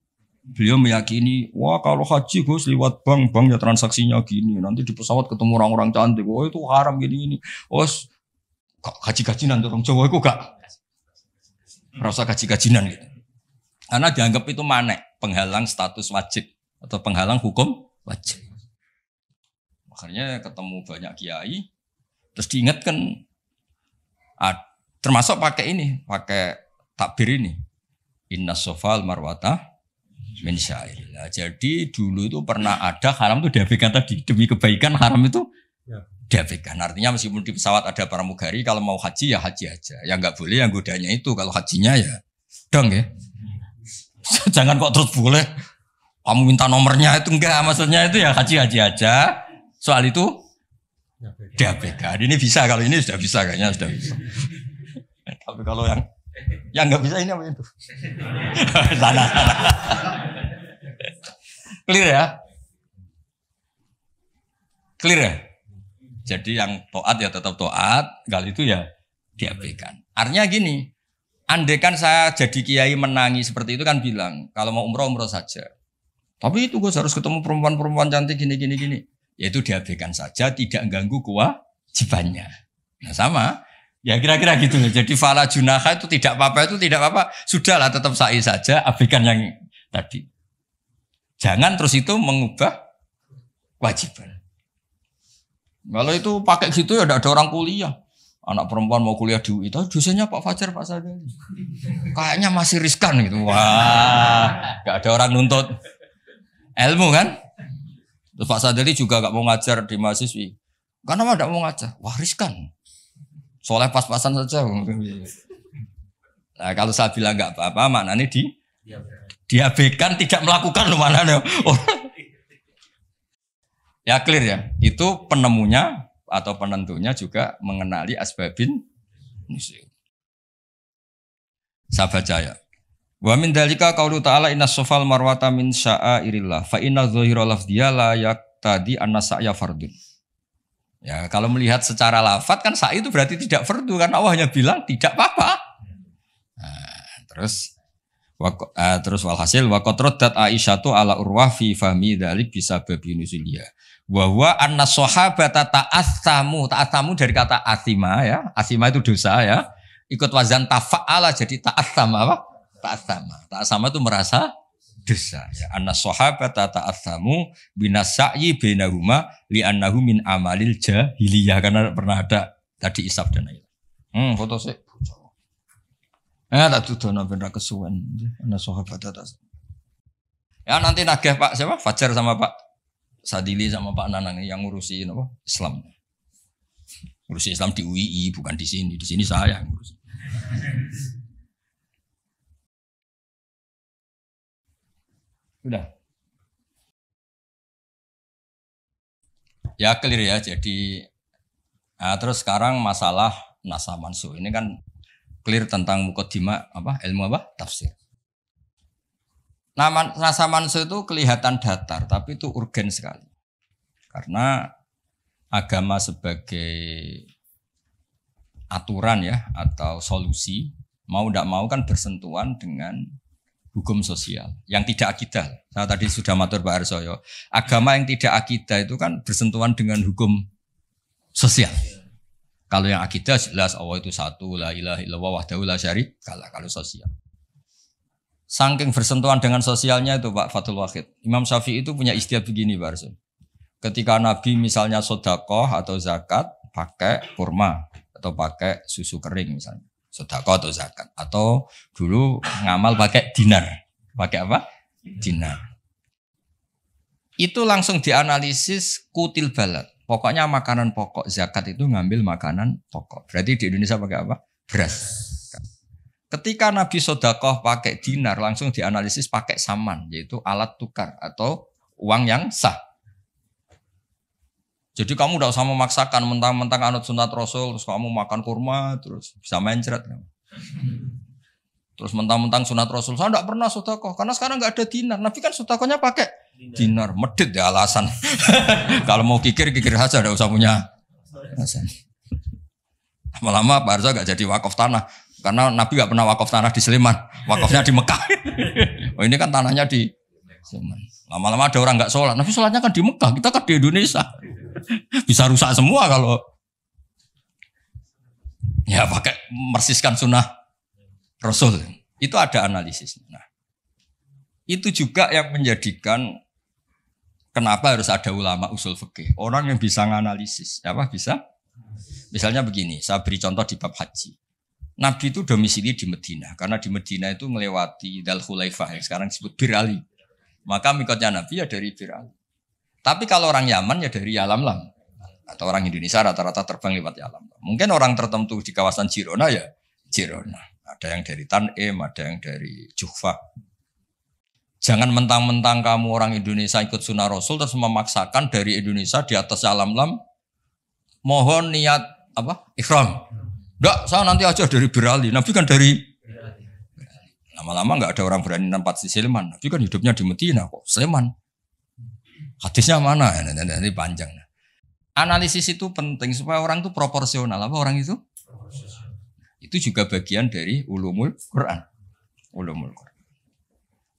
Beliau meyakini, wah kalau haji Gus lewat bank ya transaksinya gini. Nanti di pesawat ketemu orang-orang cantik, wah itu haram gini. Oh gaji-gajinan orang Jawa itu gak rasa gaji-gajinan gitu. Karena dianggap itu manek, penghalang status wajib atau penghalang hukum wajib. Akhirnya ketemu banyak kiai, terus diingatkan, termasuk pakai ini, pakai takbir ini, inna sofal marwata min syairillah. Jadi dulu itu pernah ada haram itu diabaikan tadi, demi kebaikan haram itu diabaikan. Artinya meskipun di pesawat ada pramugari, kalau mau haji ya haji aja. Yang nggak boleh yang godanya itu, kalau hajinya ya dong ya. Jangan kok terus boleh kamu minta nomornya itu, enggak, maksudnya itu ya haji aja. Soal itu diabaikan. Ini bisa, kalau ini sudah bisa, kayaknya sudah bisa. Tapi kalau yang nggak bisa ini apa itu? Sana. Clear ya? Clear ya? Jadi yang taat ya tetap taat, kali itu ya diabaikan. Artinya gini, andaikan saya jadi kiai menangi seperti itu kan bilang, kalau mau umroh saja. Tapi itu gue harus ketemu perempuan-perempuan cantik gini. Ya itu diabaikan saja, tidak mengganggu kewajibannya. Nah sama, ya kira-kira gitu. Jadi fala junaha itu tidak apa-apa, sudahlah tetap sa'i saja, abaikan yang tadi. Jangan terus itu mengubah kewajiban. Kalau itu pakai gitu ya tidak ada orang kuliah. Anak perempuan mau kuliah di UI, dosennya Pak Fajar, Pak Sadali. Kayaknya masih riskan gitu. Wah, gak ada orang nuntut ilmu kan? Terus Pak Sadali juga gak mau ngajar di mahasiswi. Kenapa gak mau ngajar? Wah, riskan. Soalnya pas-pasan saja. Nah, kalau saya bilang gak apa-apa, maknanya diabaikan, tidak melakukan loh maknanya. Oh. Ya clear ya, itu penemunya atau penentunya juga mengenali asbabin nusyuk. Saya baca ya. Wa min dalika qaulu ta'ala inna sofal marwata min sya'airillah fa inna dhahira lafdhiya la yaqtadi anna sa'ya fardun. Ya kalau melihat secara lafaz kan sa'i itu berarti tidak fardu karena Allah hanya bilang tidak apa-apa. Nah, terus walhasil wa qadrat Aisyatu ala Urwah fi fahmi dzalik bisa babi nuzuliya. Wa huwa anna sahabata ta'assamu dari kata asima ya. Asima itu dosa ya. Ikut wazan tafa'ala jadi ta'assama apa? Ta'assama itu merasa dosa ya. Anna sahabata ta'assamu binasai bainahuma li'annahu min amalil jahiliyah karena pernah ada tadi isab dan ayat. Foto sih. Tak tudono ben ra kesuwen. Ana sahabat atas. Ya nanti nagih Pak siapa? Fajar sama Pak Sadili sama Pak Nanang yang ngurusi apa? Islam. Ngurusi Islam di UII bukan di sini. Di sini saya yang ngurusi. Udah. Ya clear ya. Jadi terus sekarang masalah nasa mansuh ini kan clear tentang mukaddimah apa ilmu apa tafsir. Nasa mansuh itu kelihatan datar tapi itu urgen sekali karena agama sebagai aturan ya atau solusi mau tidak mau kan bersentuhan dengan hukum sosial yang tidak akidah. Saya tadi sudah matur Pak Arsoyo, agama yang tidak akidah itu kan bersentuhan dengan hukum sosial. Kalau yang akidah jelas Allah itu satu, la ilaha illallah wahdahu la syarikalah kalau sosial. Saking bersentuhan dengan sosialnya itu Pak Fathul Wahid. Imam Syafi'i itu punya istiadat begini Pak Arsul. Ketika Nabi misalnya sedekah atau zakat pakai kurma atau pakai susu kering misalnya. Sedekah atau zakat. Atau dulu ngamal pakai dinar. Pakai apa? Dinar. Itu langsung dianalisis kutil balad. Pokoknya makanan pokok zakat itu ngambil makanan pokok. Berarti di Indonesia pakai apa? Beras. Ketika Nabi sedekah pakai dinar langsung dianalisis pakai saman, yaitu alat tukar atau uang yang sah. Jadi kamu tidak usah memaksakan mentang-mentang anut sunat Rasul, terus kamu makan kurma, terus bisa mencret. Terus mentang-mentang sunat Rasul, saya tidak pernah sedekah, karena sekarang nggak ada dinar. Nabi kan sedekahnya pakai dinar, medit ya alasan. Kalau mau kikir saja, tidak usah punya alasan. Lama-lama Pak Arza nggak jadi wakaf tanah. Karena Nabi gak pernah wakaf tanah di Sleman, wakafnya di Mekah. Oh ini kan tanahnya di Sleman. Lama-lama ada orang gak sholat, Nabi sholatnya kan di Mekah, kita kan di Indonesia. Bisa rusak semua kalau ya pakai mersiskan sunnah Rasul. Itu ada analisisnya. Nah, Itu juga yang menjadikan kenapa harus ada ulama usul fikih. Orang yang bisa nganalisis. Apa bisa? Misalnya begini, saya beri contoh di bab haji. Nabi itu domisili di Medina. Karena di Medina itu melewati Dal Khulaifah yang sekarang disebut Bir Ali. Maka mikotnya Nabi ya dari Bir Ali. Tapi kalau orang Yaman ya dari Yalamlam. Atau orang Indonesia rata-rata terbang lewat Yalamlam. Mungkin orang tertentu di kawasan Jirona ya Jirona. Ada yang dari Tanim, ada yang dari Juhfa. Jangan mentang-mentang kamu orang Indonesia ikut sunnah Rasul terus memaksakan dari Indonesia di atas Yalamlam mohon niat apa? Ikhram. Enggak, saya nanti aja dari Birali. Nabi kan dari lama-lama enggak ada orang berani nampak di Sleman. Nabi kan hidupnya di Medina kok. Sleman. Hadisnya mana? Ini panjang. Analisis itu penting supaya orang itu proporsional. Apa orang itu? Itu juga bagian dari ulumul Quran. Ulumul Quran.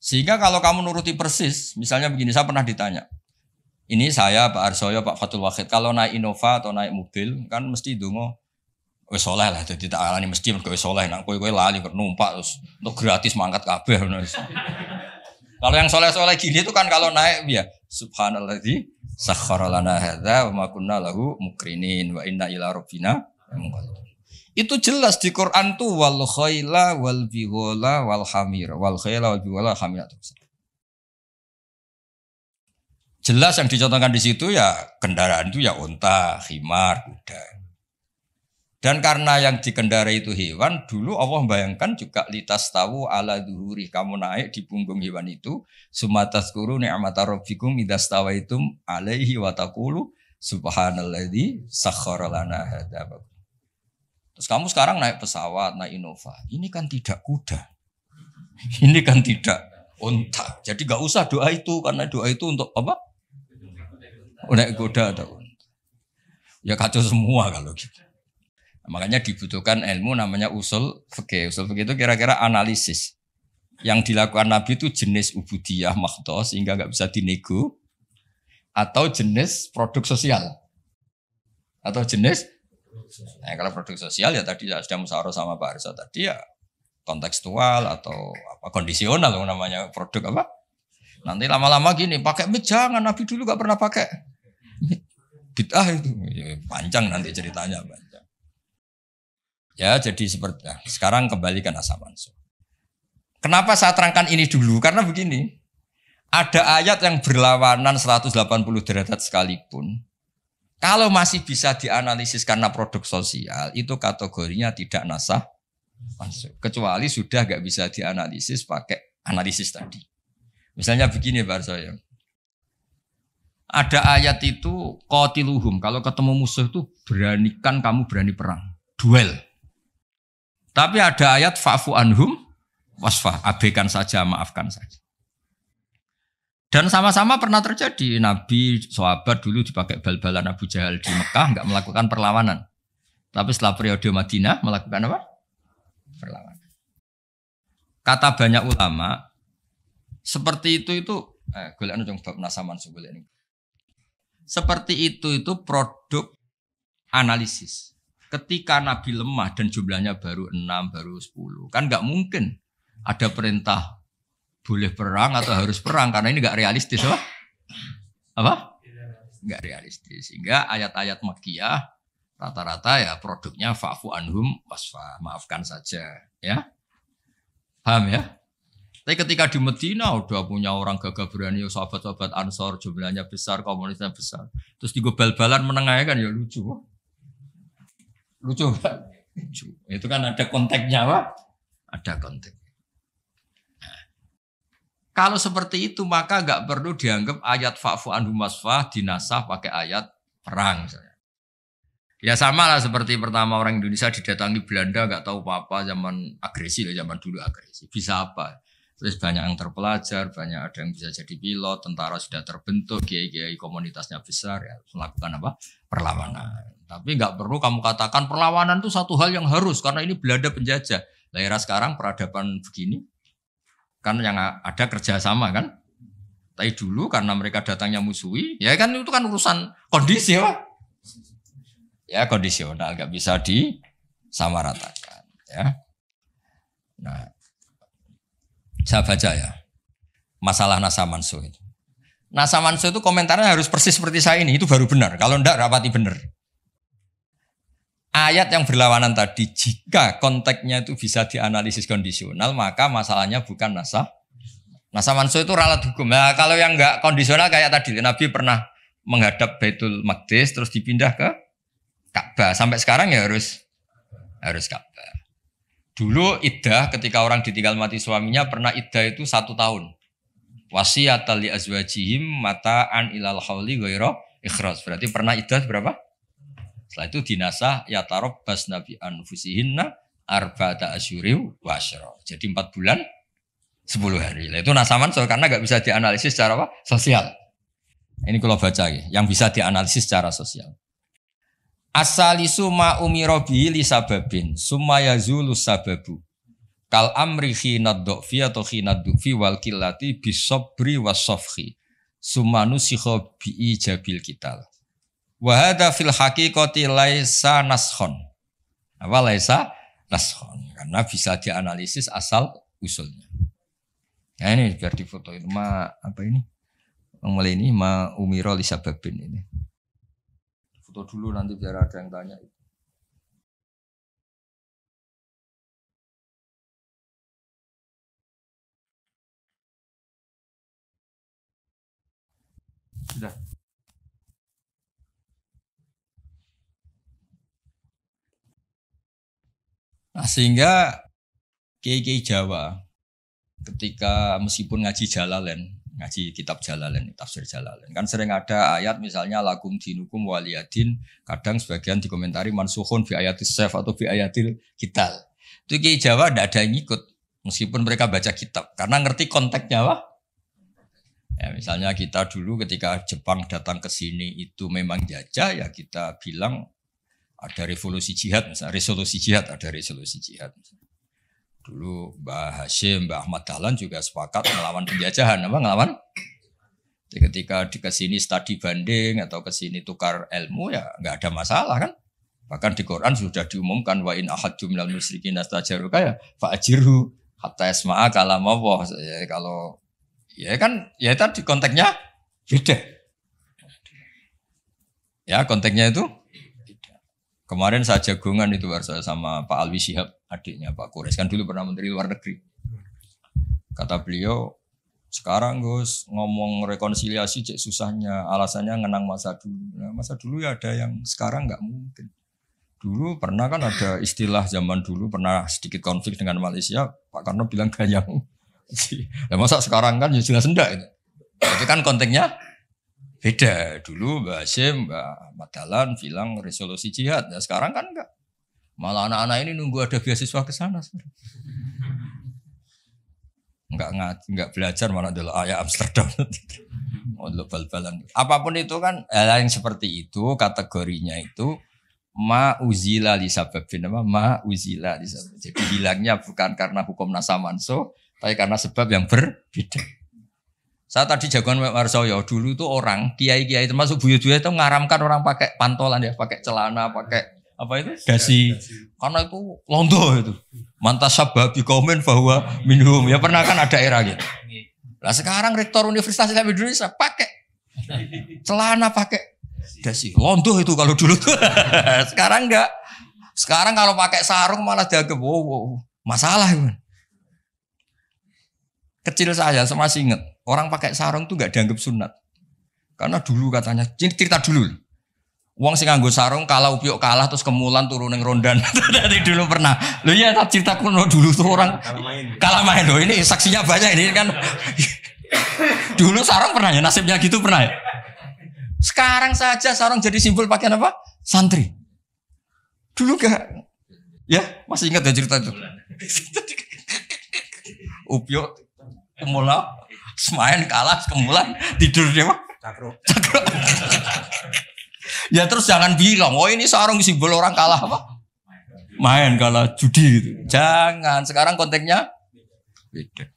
Sehingga kalau kamu nuruti persis, misalnya begini, saya pernah ditanya. Ini saya, Pak Arsoyo, Pak Fatul Wahid, kalau naik Innova atau naik mobil, kan mesti dungo, wes soleh lah, jadi tak alani mesti wes soleh, nak kowe lali numpak terus untuk gratis mangkat kabeh. Kalau yang soleh-soleh gini itu kan kalau naik ya subhanalladzi sakhkhara lana hadza wa ma kunna lahu mukrinin wa inna ila rabbina munqalibun. Itu jelas di Quran tuh wal khaila wal bighala wal hamir wal khaila wal bighala hamir. Jelas yang dicontohkan di situ ya kendaraan itu ya unta, khimar, kuda. Dan karena yang dikendarai itu hewan, dulu Allah bayangkan juga litas tahu ala duhuri, kamu naik di punggung hewan itu, sumatazkuru ni'mata rabbikum idastawaitum alaihi wa taqulu subhanalladzi sakhkhara lana hadza. Terus kamu sekarang naik pesawat, naik Innova. Ini kan tidak kuda. Ini kan tidak unta. Jadi gak usah doa itu. Karena doa itu untuk apa? Naik kuda atau unta. Ya kacau semua kalau gitu. Nah, makanya dibutuhkan ilmu namanya usul fikih. Usul fikih itu kira-kira analisis. Yang dilakukan Nabi itu jenis ubudiyah makhdoh sehingga gak bisa dinego. Atau jenis produk sosial. Atau jenis nah, kalau produk sosial ya tadi sudah musyawarah sama Pak Arsa tadi ya kontekstual atau apa kondisional namanya produk apa. Nanti lama-lama gini pakai mic jangan, Nabi dulu gak pernah pakai mic. Bid'ah itu ya, panjang nanti ceritanya panjang. Ya jadi seperti nah, sekarang kembalikan asal mansur. Kenapa saya terangkan ini dulu? Karena begini, ada ayat yang berlawanan 180 derajat sekalipun. Kalau masih bisa dianalisis karena produk sosial, itu kategorinya tidak nasah masuk. Kecuali sudah gak bisa dianalisis pakai analisis tadi. Misalnya begini Pak Arsoyo. Ada ayat itu qatiluhum, kalau ketemu musuh itu beranikan kamu berani perang, duel. Tapi ada ayat fa'fu anhum wasfah, abaikan saja, maafkan saja. Dan sama-sama pernah terjadi. Nabi, sahabat dulu dipakai bal-balan Abu Jahal di Mekah, enggak melakukan perlawanan. Tapi setelah periode Madinah, melakukan apa? Perlawanan. Kata banyak ulama, seperti itu golek nang bab nasaman golek ini. Seperti itu produk analisis. Ketika Nabi lemah dan jumlahnya baru 6, baru 10, kan enggak mungkin ada perintah boleh perang atau harus perang karena ini enggak realistis apa? Apa? Enggak realistis. Sehingga ayat-ayat Makkiyah rata-rata ya produknya fa'fu anhum wasfa, maafkan saja, ya. Paham ya? Tapi ketika di Medina udah punya orang gagah berani, sahabat-sahabat Ansor jumlahnya besar, komunitasnya besar. Terus digobal-balan menengahnya kan ya lucu. Lucu kan? Lucu. Itu kan ada konteksnya apa? Ada konteks. Kalau seperti itu maka enggak perlu dianggap ayat fa'fu anhum wasfah dinasah pakai ayat perang misalnya. Ya sama lah seperti pertama orang Indonesia didatangi Belanda enggak tahu apa-apa zaman agresi lah, zaman dulu agresi. Bisa apa? Terus banyak yang terpelajar, banyak ada yang bisa jadi pilot, tentara sudah terbentuk, kiai-kiai komunitasnya besar ya melakukan apa? Perlawanan. Tapi enggak perlu kamu katakan perlawanan itu satu hal yang harus karena ini Belanda penjajah. Lah era sekarang peradaban begini kan yang ada kerjasama kan. Tapi dulu karena mereka datangnya musuhi, ya kan itu kan urusan kondisi ya. Ya kondisional, gak bisa disamaratakan ya. Nah, saya baca ya. masalah nasa mansuh itu. Nasa mansuh itu komentarnya harus persis seperti saya ini, itu baru benar. Kalau enggak rapati benar. Ayat yang berlawanan tadi, jika konteksnya itu bisa dianalisis kondisional, maka masalahnya bukan nasa mansuh itu ralat hukum. Nah, kalau yang enggak kondisional kayak tadi, Nabi pernah menghadap Baitul Maqdis terus dipindah ke Ka'bah. Sampai sekarang ya harus Ka'bah. Dulu iddah ketika orang ditinggal mati suaminya pernah iddah itu 1 tahun. Wasiyatal li azwajihim mata'an ilal hauli ghaira ikhraj. Berarti pernah iddah berapa? Setelah itu dinasah ya tarabbas nabi anfusihinna arba'ata asyuri wa asyra. Jadi 4 bulan 10 hari. Nah, itu nasaman soal karena enggak bisa dianalisis secara apa? Sosial. Ini kalau baca ya, yang bisa dianalisis secara sosial. Asalisu ma umira bihi li sababin summa yazulu sababu kal amri khinad du'fi atau khinad du'fi wal qillati bisabri wasafhi summa nusikha bi ijabil kital wa hadza fil haqiqati laisa naskhon. Apa laisa naskhon? Karena bisa dianalisis asal usulnya. Nah ini biar difoto itu apa ini? Mulai ini ma umira li sababin ini. Foto dulu nanti biar ada yang tanya. Sudah. Nah, sehingga kiai-kiai Jawa ketika meskipun ngaji Jalalain, ngaji kitab Jalalain, tafsir Jalalain, kan sering ada ayat misalnya lakum dinukum waliyadin, kadang sebagian dikomentari mansukhun bi ayatis saf atau bi ayatil kital. Itu kiai Jawa tidak ada yang ikut meskipun mereka baca kitab karena ngerti konteksnya apa? Ya, misalnya kita dulu ketika Jepang datang ke sini itu memang jajah, ya kita bilang ada revolusi jihad, misalnya resolusi jihad, ada resolusi jihad. Misalnya. Dulu Mbah Hashim, Mbah Ahmad Dahlan juga sepakat melawan penjajahan, apa ngelawan? Jadi ketika di kesini studi banding atau kesini tukar ilmu ya nggak ada masalah kan? Bahkan di Quran sudah diumumkan wa in ahadum minal musyrikin astajaruka ya fa'ajirhu hatta yasma'a kalam Allah. Ya, kalau ya kan ya tadi konteksnya beda. Ya konteksnya itu beda. Kemarin saya jagongan itu sama Pak Alwi Shihab, adiknya Pak Kures, kan dulu pernah Menteri Luar Negeri. Kata beliau, sekarang Gus ngomong rekonsiliasi cek susahnya, alasannya ngenang masa dulu. Nah, masa dulu ya ada yang sekarang nggak mungkin. Dulu pernah kan ada istilah zaman dulu pernah sedikit konflik dengan Malaysia, Pak Karno bilang ganyang. Nah, masa sekarang kan ya jelas enggak itu. Itu kan konteksnya beda. Dulu Mbak Hashim, Mbak Madalan bilang resolusi jihad. Ya sekarang kan enggak. Malah anak-anak ini nunggu ada beasiswa ke sana. Enggak belajar malah dulu ayat Amsterdam. Oh, bal-balan. Apapun itu kan hal yang seperti itu kategorinya itu ma'uzila li sababin, ma uzila li sabab. Jadi hilangnya bukan karena hukum nasa mansuh, tapi karena sebab yang berbeda. Saya tadi jagoan Pak Marsoyo dulu itu orang kiai-kiai termasuk buyut-buyut itu ngaramkan orang pakai pantolan ya, pakai celana, pakai apa itu? Dasi. Karena itu londo itu. Mantas sababi komen bahwa minhum. Ya pernah kan ada era gitu. Nah sekarang rektor Universitas Islam Indonesia pakai celana, pakai dasi. Londo itu kalau dulu tuh. Sekarang enggak. Sekarang kalau pakai sarung malah dianggap wow, masalah itu. Kecil saya masih ingat orang pakai sarung tuh enggak dianggap sunat. Karena dulu katanya, cerita dulu. Wong sing nganggo sarung kalah upyuk kalah terus kemulan turun ning rondan. Dari dulu pernah. Loh iya tak cerita kuno dulu tuh orang kalah main. Loh ini saksinya banyak ini kan. Dulu sarung pernah ya nasibnya gitu pernah ya. Sekarang saja sarung jadi simbol pakaian apa? Santri. Dulu enggak. Ya, masih ingat ya cerita itu. Upyuk kemulan main kalah kemulan tidur dia mah. Cakro. Ya terus jangan bilang, oh ini sarung simbol orang kalah apa? Main kalah judi gitu. Jangan, sekarang konteksnya beda.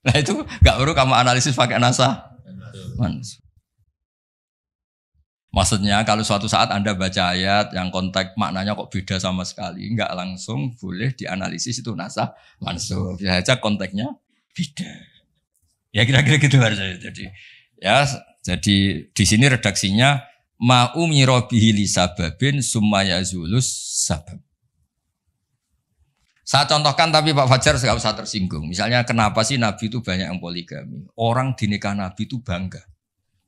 Nah itu gak perlu kamu analisis pakai nasa. Maksudnya kalau suatu saat Anda baca ayat yang konteks maknanya kok beda sama sekali, enggak langsung boleh dianalisis itu nasa mansuh. Bisa saja konteksnya beda. Ya kira-kira gitu harusnya. Jadi di sini redaksinya ma'umira bihi li sababin summa yazulus sabab. Saya contohkan tapi Pak Fajar enggak usah tersinggung. Misalnya kenapa sih Nabi itu banyak yang poligami? Orang di nikah Nabi itu bangga.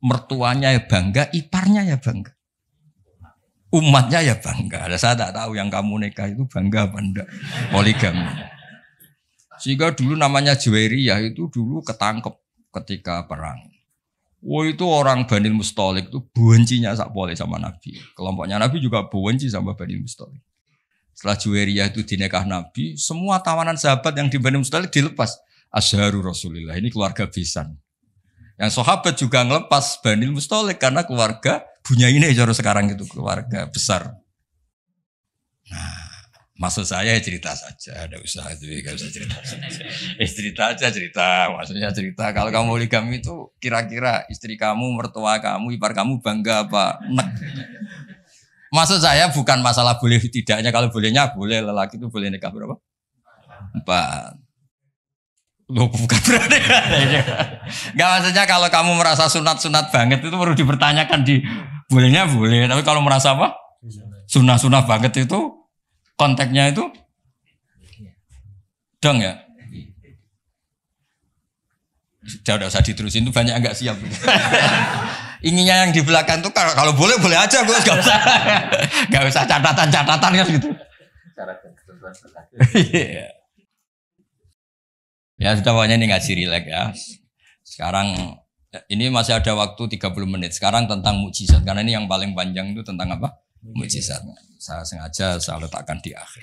Mertuanya ya bangga, iparnya ya bangga. Umatnya ya bangga. Saya tak tahu yang kamu nikah itu bangga apa enggak poligami. Sehingga dulu namanya Juwairiyah itu dulu ketangkep ketika perang. Itu orang Bani Mustalik itu bencinya sak pole sama Nabi. Kelompoknya Nabi juga benci sama Bani Mustalik. Setelah Juwairiyah itu dinikah Nabi, semua tawanan sahabat yang di Bani Mustalik dilepas. Asharu Rasulillah, ini keluarga besan. Yang sahabat juga ngelepas Bani Mustalik karena keluarga Bunyainah cara sekarang itu keluarga besar. Nah, maksud saya cerita saja, ada usaha itu enggak usah cerita. Cerita aja cerita, maksudnya cerita. Kalau kamu poligami itu kira-kira istri kamu, mertua kamu, ipar kamu bangga apa? Nek. Maksud saya bukan masalah boleh tidaknya, kalau bolehnya boleh, lelaki itu boleh nikah berapa? 4. Loh bukan berarti. Enggak, maksudnya kalau kamu merasa sunat-sunat banget itu perlu dipertanyakan di bolehnya boleh, tapi kalau merasa apa? Sunah-sunah banget itu konteksnya itu dong ya. Udah usah diterusin, itu banyak enggak siap. Inginnya yang di belakang tuh kalau boleh boleh aja, gue nggak usah catatan ya gitu. Ya sudah, pokoknya ini ngaji rileks ya. Sekarang ini masih ada waktu 30 menit. Sekarang tentang mukjizat, karena ini yang paling panjang itu tentang apa? Mukjizat. Saya sengaja saya letakkan di akhir.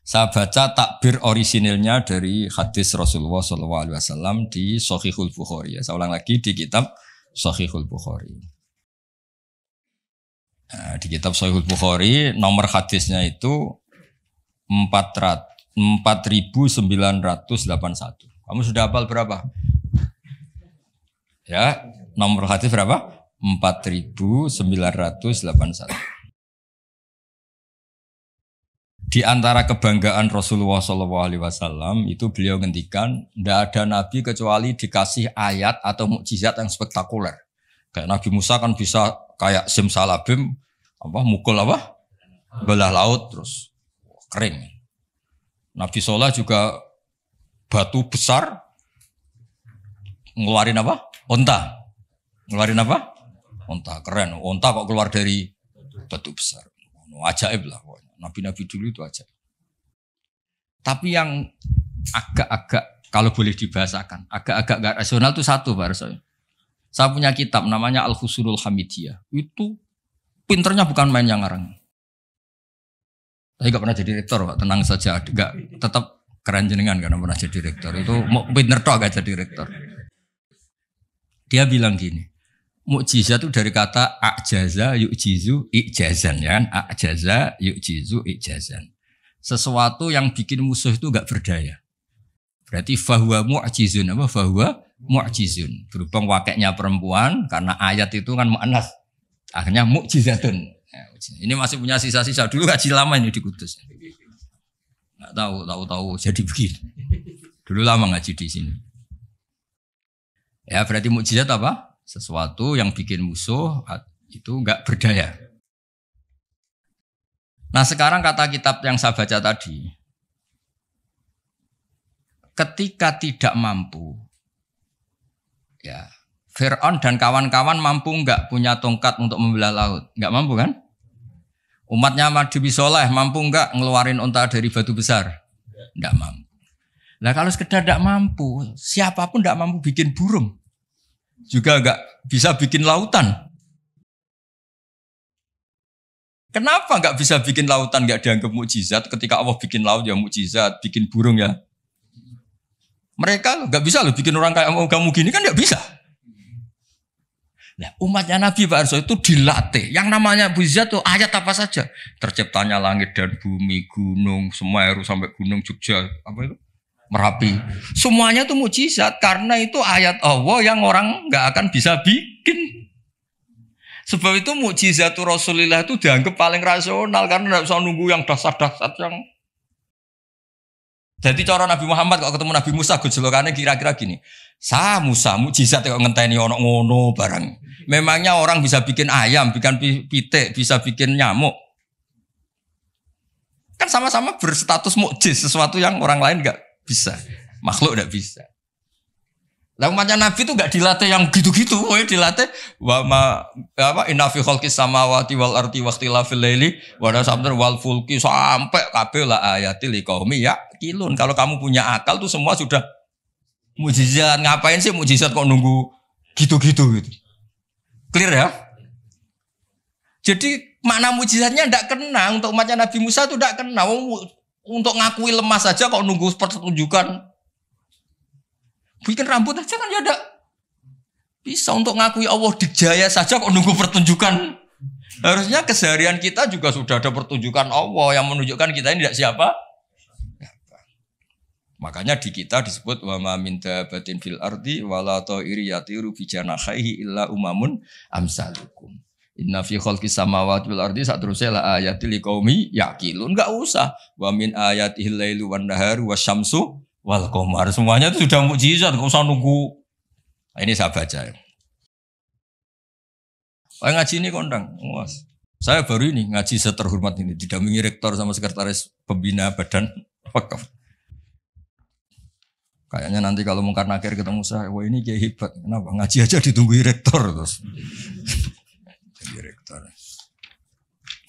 Saya baca takbir orisinilnya dari hadis Rasulullah SAW di Shahihul Bukhari. Ya, saya ulang lagi di kitab Shahihul Bukhari. Nah, di kitab Shahihul Bukhari nomor hadisnya itu 4981. Kamu sudah hafal berapa? Ya, nomor hadis berapa? 4981. Di antara kebanggaan Rasulullah SAW itu beliau ngendikan, tidak ada nabi kecuali dikasih ayat atau mukjizat yang spektakuler. Kayak Nabi Musa kan bisa kayak simsalabim, mukul belah laut terus kering. Nabi Soleh juga batu besar ngeluarin onta. Ngeluarin onta, keren. Onta kok keluar dari batu besar. Ajaib lah. Nabi-nabi dulu itu aja. Tapi yang agak-agak, kalau boleh dibahasakan, agak-agak gak rasional itu satu, Pak Rasul. Saya punya kitab namanya Al-Husunul Hamidiyah. Itu pinternya bukan main yang ngarang. Saya gak pernah jadi rektor, Pak. Tenang saja. Gak, tetap keren jenengan karena pernah jadi rektor. Itu pinter toh gak jadi rektor. Dia bilang gini, mukjizat itu dari kata a'jaza yu'jizu i'jazan, ya kan? A'jaza yu'jizu i'jazan. Sesuatu yang bikin musuh itu enggak berdaya. Berarti fahuwa mu'jizun, fahuwa mu'jizun. Berhubung wakilnya perempuan, karena ayat itu kan mu'annas. Akhirnya mukjizatun. Ya, ini masih punya sisa-sisa. Dulu ngaji lama ini di Kudus. Enggak tahu jadi begini. Dulu lama ngaji di sini. Ya, berarti mukjizat apa? Sesuatu yang bikin musuh itu enggak berdaya. Nah, sekarang kata kitab yang saya baca tadi, ketika tidak mampu, ya Fir'aun dan kawan-kawan mampu enggak punya tongkat untuk membelah laut? Enggak mampu kan? Umatnya Nabi Soleh mampu enggak ngeluarin unta dari batu besar? Enggak mampu. Nah, kalau sekedar enggak mampu, siapapun enggak mampu bikin burung. Juga enggak bisa bikin lautan. Kenapa enggak bisa bikin lautan, enggak dianggap mukjizat? Ketika Allah bikin laut ya mukjizat, bikin burung ya. Mereka enggak bisa loh bikin orang kayak kamu gini kan enggak bisa. Nah, umatnya Nabi Pak Arso itu dilatih. Yang namanya mukjizat itu ayat apa saja. Terciptanya langit dan bumi, gunung, Semeru sampai gunung Jogja, apa itu? Merapi. Semuanya itu mukjizat karena itu ayat Allah yang orang enggak akan bisa bikin. Sebab itu mukjizat Rasulullah itu dianggap paling rasional karena tidak usah nunggu yang dasar-dasar yang. Jadi cara Nabi Muhammad kok ketemu Nabi Musa gejolakane kira-kira gini. Musa mukjizat kok ngenteni ono ngono barang. Memangnya orang bisa bikin ayam, bikin pitik, bisa bikin nyamuk. Kan sama-sama berstatus mukjiz, sesuatu yang orang lain enggak bisa. Makhluk enggak bisa. Lah umatnya Nabi itu enggak dilatih yang gitu-gitu, dilatih inna fi khalqis samawati wal ardi waqtilafil laili wa nasabdur wal fulki sampai kabeh la ayatil liqaumi yaqilun. Kalau kamu punya akal tuh semua sudah mukjizat. Ngapain sih mukjizat kok nunggu gitu-gitu gitu. Clear ya? Jadi makna mukjizatnya ndak kena untuk umatnya Nabi Musa itu ndak kena. Untuk ngakui lemah saja kok nunggu pertunjukan. Bikin rambut aja kan ya ada bisa untuk ngakui Allah dijaya saja kok nunggu pertunjukan. Harusnya keseharian kita juga sudah ada pertunjukan Allah yang menunjukkan kita ini tidak siapa. Makanya di kita disebut wa ma min dabatin fil ardi wala ta'iri yatiru bi janahihi illa umamun amsalukum. Inna fi khalqis samawati wal ardi satrusnya la ayatil liqaumi yaqilun. Enggak usah. Wa min ayatihil lailu wan naharu wasyamsu wal qamar. Semuanya itu sudah mukjizat, enggak usah nunggu. Nah, ini saya baca ya. Ngaji ini kondang. Saya baru ini ngaji seterhormat ini didampingi rektor sama sekretaris pembina badan wakaf. Kayaknya nanti kalau Mungkar Nakir ketemu saya, wah ini kayak hebat. Kenapa? Ngaji aja ditunggu rektor terus. Rektor.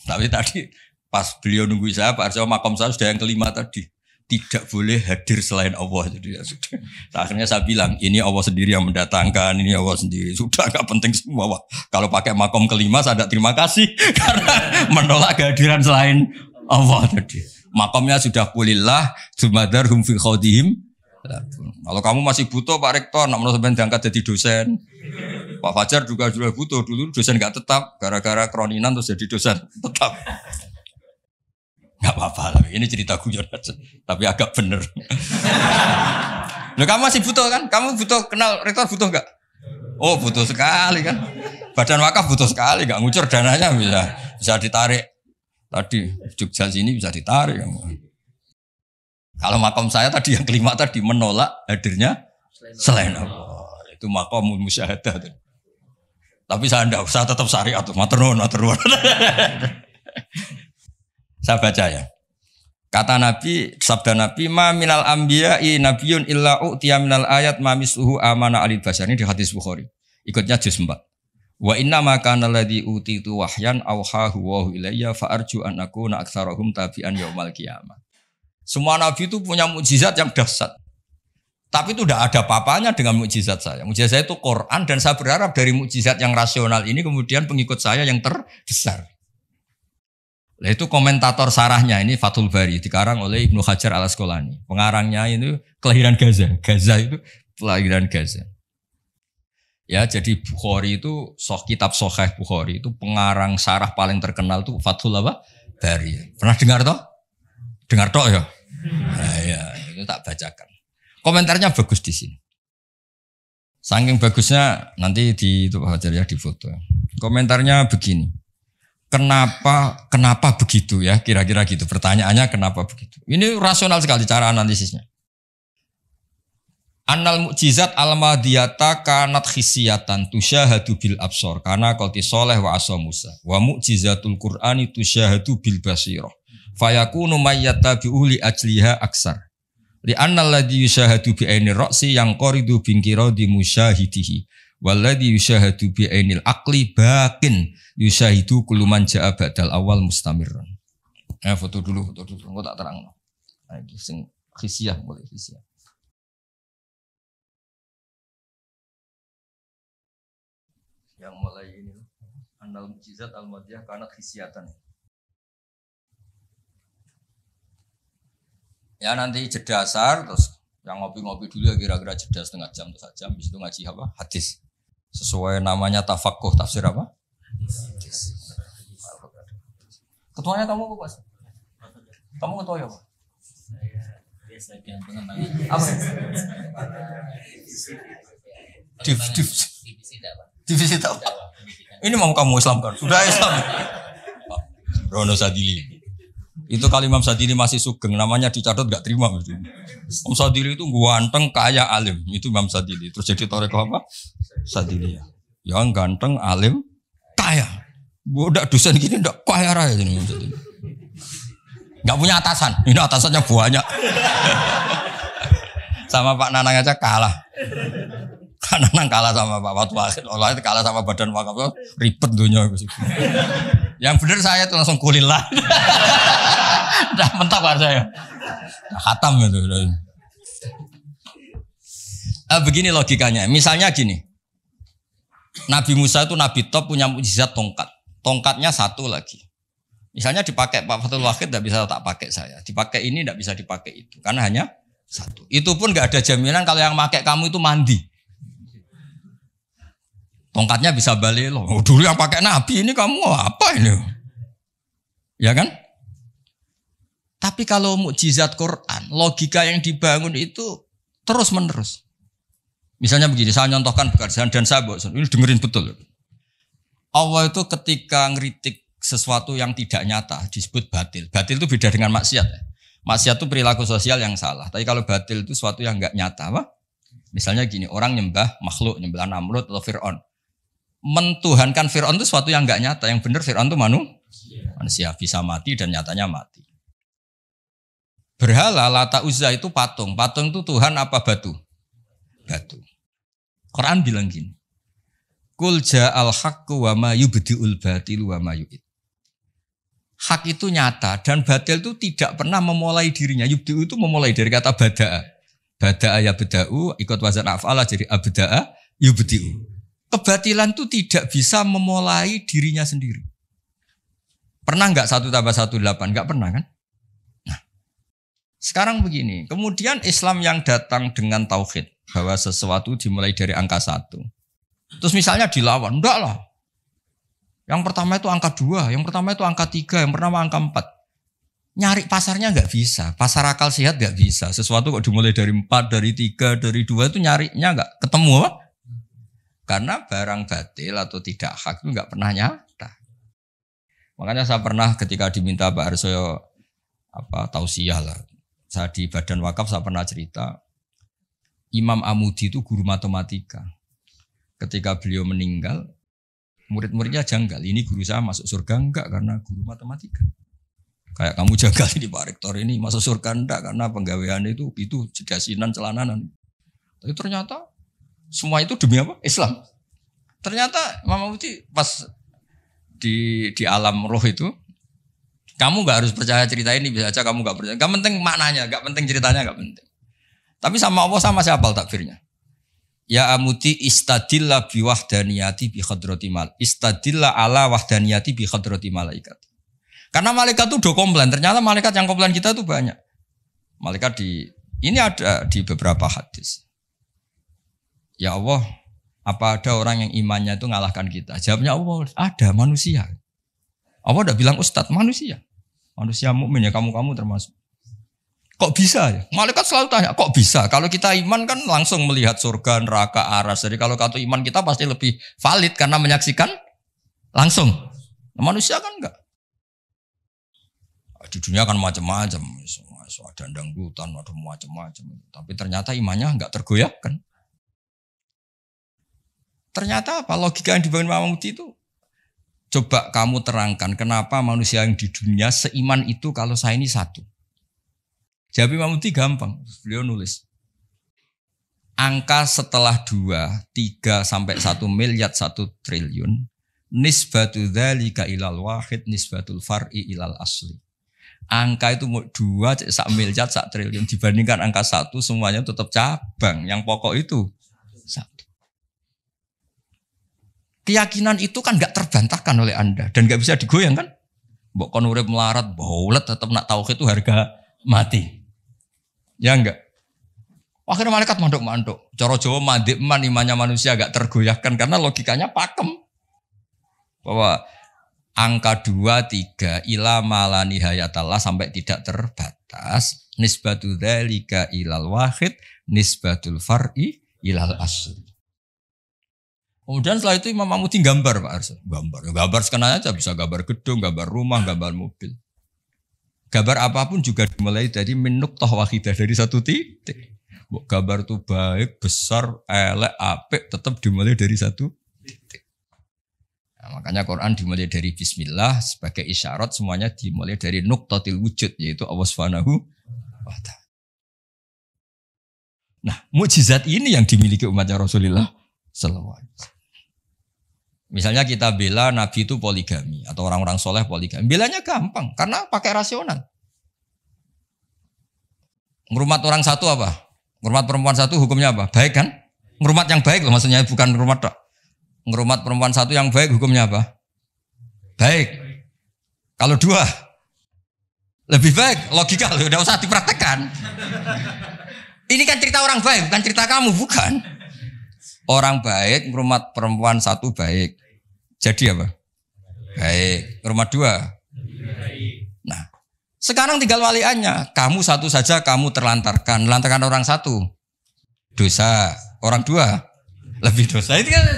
Tapi tadi pas beliau nunggu saya, Pak Arso makom saya sudah yang kelima tadi. Tidak boleh hadir selain Allah. Jadi ya sudah. Akhirnya saya bilang, ini Allah sendiri yang mendatangkan, ini Allah sendiri. Sudah gak penting semua. Wah, kalau pakai makom kelima saya tidak terima kasih karena menolak kehadiran selain Allah tadi. Makomnya sudah kulillah, sumadarhum fi khodihim. Kalau kamu masih butuh Pak Rektor, nak menurut sampean diangkat jadi dosen. Pak Fajar juga sudah butuh, dulu dosen nggak tetap, gara-gara kroninan terus jadi dosen tetap. Nggak apa-apa lah, ini cerita guyon aja, tapi agak bener. Loh, kamu masih butuh kan? Kamu butuh kenal Rektor butuh nggak? Oh butuh sekali kan? Badan wakaf butuh sekali, nggak ngucur dananya bisa ditarik. Tadi Jogja sini bisa ditarik. Kalau makom saya tadi yang kelima tadi menolak hadirnya selain Allah. Itu makom musyahadah. Tapi saya tidak usah tetap syariat. Maturnuun. Saya baca ya. Kata Nabi, sabda Nabi, ma minal anbiya'i nabiyyun illa u'tiya minal ayat ma misluhu amana alil basyar. Ini di hadis Bukhari. Ikutnya juz 4. Wa inna ma kana alladhi utitu wahyan awhahu wa ilayya fa arju an akuna aktsarahum tabi'an yaumal qiyamah. Semua nabi itu punya mukjizat yang dahsyat. Tapi itu tidak ada apa-apanya dengan mukjizat saya. Mukjizat saya itu Quran dan saya berharap dari mukjizat yang rasional ini kemudian pengikut saya yang terbesar. Nah, itu komentator sarahnya ini Fathul Bari dikarang oleh Ibnu Hajar Al-Asqalani. Pengarangnya itu kelahiran Gaza. Gaza itu kelahiran Gaza. Ya, jadi Bukhari itu kitab Sahih Bukhari itu pengarang sarah paling terkenal itu Fathul Bari. Pernah dengar toh? Dengar toh ya? Nah, ya, itu tak bacakan. Komentarnya bagus di sini. Saking bagusnya nanti di Hajar ya di foto. Komentarnya begini. Kenapa begitu ya? Kira-kira gitu. Pertanyaannya kenapa begitu? Ini rasional sekali cara analisisnya. Annal mukjizat al-madiyata kanat khisiyatan tusyahadu bil absor karena qati soleh wa asa Musa. Wa mukjizatul Qur'ani tusyahadu bil basirah. Fayakunu mayyatabi'u li ajliha aksar. Li anna alladhi yushahadu bi ainir ra'si yang qoridu bingkiradi musyahidihi. Walladhi yushahadu bi ainil aqli bakin yushahidu kullu man ja'a ba'dal awal mustamirran. Foto dulu, engko tak terangno. Nah, iki sing khisiyah boleh khisiyah. Yang mulai ini annal mukjizat al-madiyah kanat khisiyatan. Ya nanti jeda asar terus yang ngopi-ngopi dulu ya kira-kira jeda setengah jam atau sejam habis itu ngaji apa? Hadis. Sesuai namanya tafaqquh tafsir apa? Hadis. Ketuanya kamu apa, Mas? Kamu ketua ya, Pak? Saya biasa yang pengembangan. Apa? Divisi dakwah. Ini mau kamu Islam kan? Sudah Islam. Rono Sadili. Itu kali Imam Sadili masih sugeng, namanya dicatat gak terima. Imam Sadili itu ganteng, kaya, alim. Itu Imam Sadili. Terus jadi tarekat apa? Sadili ya. Yang ganteng, alim, kaya. Budak dosen gini ndak kaya raya ini Imam Sadili. Gak punya atasan. Ini atasannya banyak. Sama Pak Nanang aja kalah. Kan Nanang kalah sama Pak Fatwa Akhir. Allah itu kalah sama Badan Wakaf. Ribet dunia. Yang benar saya itu langsung kulillah. Udah mentok kan saya. Udah khatam itu. Begini logikanya. Misalnya gini. Nabi Musa itu Nabi top punya mukjizat tongkat. Tongkatnya satu lagi. Misalnya dipakai Pak Fathul Wahid tidak bisa tak pakai saya. Dipakai ini tidak bisa dipakai itu. Karena hanya satu. Itu pun nggak ada jaminan kalau yang pakai kamu itu mandi. Tongkatnya bisa balik loh. Oh, dulu yang pakai Nabi ini kamu apa ini? Ya kan? Tapi kalau mukjizat Quran, logika yang dibangun itu terus menerus. Misalnya begini, saya nyontohkan pekerjaan dan saya bosan. Ini dengerin betul. Allah itu ketika ngeritik sesuatu yang tidak nyata disebut batil. Batil itu beda dengan maksiat. Maksiat itu perilaku sosial yang salah. Tapi kalau batil itu sesuatu yang enggak nyata, apa? Misalnya gini, orang nyembah makhluk, nyembah Namrud atau Fir'aun. Mentuhankan Fir'aun itu sesuatu yang enggak nyata. Yang benar Fir'aun itu manusia bisa mati dan nyatanya mati. Berhala Lata Uzza itu patung. Patung itu Tuhan apa batu? Batu. Quran bilang gini. Qul ja'al haqqu wa ma yubdi'ul batilu wa ma yu'id. Hak itu nyata dan batil itu tidak pernah memulai dirinya. Yubdi'u itu memulai dari kata bada'a. Bada'a ya beda'u, ikut wazan af'ala jadi abda'a yubdi'u. Kebatilan itu tidak bisa memulai dirinya sendiri. Pernah enggak 1 tambah 1 8? Enggak pernah kan? Nah, sekarang begini. Kemudian Islam yang datang dengan tauhid. Bahwa sesuatu dimulai dari angka 1. Terus misalnya dilawan. Enggak lah. Yang pertama itu angka 2. Yang pertama itu angka 3. Yang pertama angka 4. Nyari pasarnya enggak bisa. Pasar akal sehat enggak bisa. Sesuatu kok dimulai dari 4, dari 3, dari 2 itu nyarinya enggak ketemu apa? Karena barang batil atau tidak hak itu enggak pernah nyata. Makanya saya pernah ketika diminta Pak Arsoyo tausiah lah. Saya di Badan Wakaf saya pernah cerita Imam Amudi itu guru matematika. Ketika beliau meninggal, murid-muridnya janggal. Ini guru saya masuk surga enggak karena guru matematika. Kayak kamu janggal ini Pak Rektor ini masuk surga enggak karena penggawaian itu jedasinan celananan. Tapi ternyata semua itu demi apa? Islam. Ternyata Imam Amudi pas di alam roh itu, kamu enggak harus percaya cerita ini, bisa aja kamu enggak percaya. Enggak penting maknanya, enggak penting ceritanya, enggak penting. Tapi sama Allah sama siapa takfirnya? Ya Amudi istadilla bi wahdaniyati bi khadrati mal. Istadilla ala wahdaniyati bi khadrati malaikat. Karena malaikat itu udah komplain. Ternyata malaikat yang komplain kita itu banyak. Malaikat ini ada di beberapa hadis. Ya Allah, apa ada orang yang imannya itu ngalahkan kita? Jawabnya Allah, ada manusia. Allah udah bilang ustadz, manusia. Manusia mukmin ya kamu termasuk. Kok bisa ya? Malaikat selalu tanya, kok bisa? Kalau kita iman kan langsung melihat surga, neraka, aras. Jadi kalau kartu iman kita pasti lebih valid karena menyaksikan langsung. Nah, manusia kan enggak. Di dunia kan macam-macam. Ada dangdutan, ada macam-macam. Tapi ternyata imannya enggak tergoyahkan. Ternyata apa? Logika yang dibangun Imam Amudi itu. Coba kamu terangkan kenapa manusia yang di dunia seiman itu kalau saya ini satu. Jawab Imam Amudi gampang. Beliau nulis. Angka setelah 2, 3 sampai 1 miliar 1 triliun. Nisbatu dzalika ilal wahid nisbatul far'i ilal asli. Angka itu 2, 1 miliar 1 triliun. Dibandingkan angka 1 semuanya tetap cabang. Yang pokok itu 1. Keyakinan itu kan gak terbantahkan oleh Anda. Dan gak bisa digoyang kan. Mbok kon urip melarat, baulet tetap nak tauhid itu harga mati. Ya enggak. Akhirnya malaikat manduk-manduk. Cara Jawa mandek man imannya manusia agak tergoyahkan karena logikanya pakem. Bahwa angka 2, 3 ila mala nihayatallah sampai tidak terbatas. Nisbatu dzalika ilal wahid nisbatul far'i ilal asli. Kemudian setelah itu Imam Amudi gambar Pak Arso. Gambar skenanya aja bisa gambar gedung, gambar rumah, gambar mobil. Gambar apapun juga dimulai dari min nuqtah wahidah, dari satu titik. Gambar itu baik, besar, elek, apik, tetap dimulai dari satu titik. Nah, makanya Quran dimulai dari bismillah sebagai isyarat, semuanya dimulai dari nuqtatil wujud, yaitu Allah Subhanahu wa ta'ala. Nah, mukjizat ini yang dimiliki umatnya Rasulullah sallallahu alaihi wasallam. Misalnya kita bela Nabi itu poligami atau orang-orang soleh poligami. Belanya gampang karena pakai rasional. Ngerumat orang satu apa? Ngerumat perempuan satu hukumnya apa? Baik kan? Ngerumat yang baik loh, maksudnya bukan ngerumat tak. Ngerumat perempuan satu yang baik hukumnya apa? Baik. Kalau dua lebih baik, logika loh, udah usah dipraktekkan. Ini kan cerita orang baik, bukan cerita kamu, bukan. Orang baik, ngerumat perempuan satu baik. Jadi apa? Baik. Ngerumat dua? Nah, sekarang tinggal waliannya. Kamu satu saja kamu terlantarkan. Melantarkan orang satu. Dosa. Orang dua? Lebih dosa. Itu kan.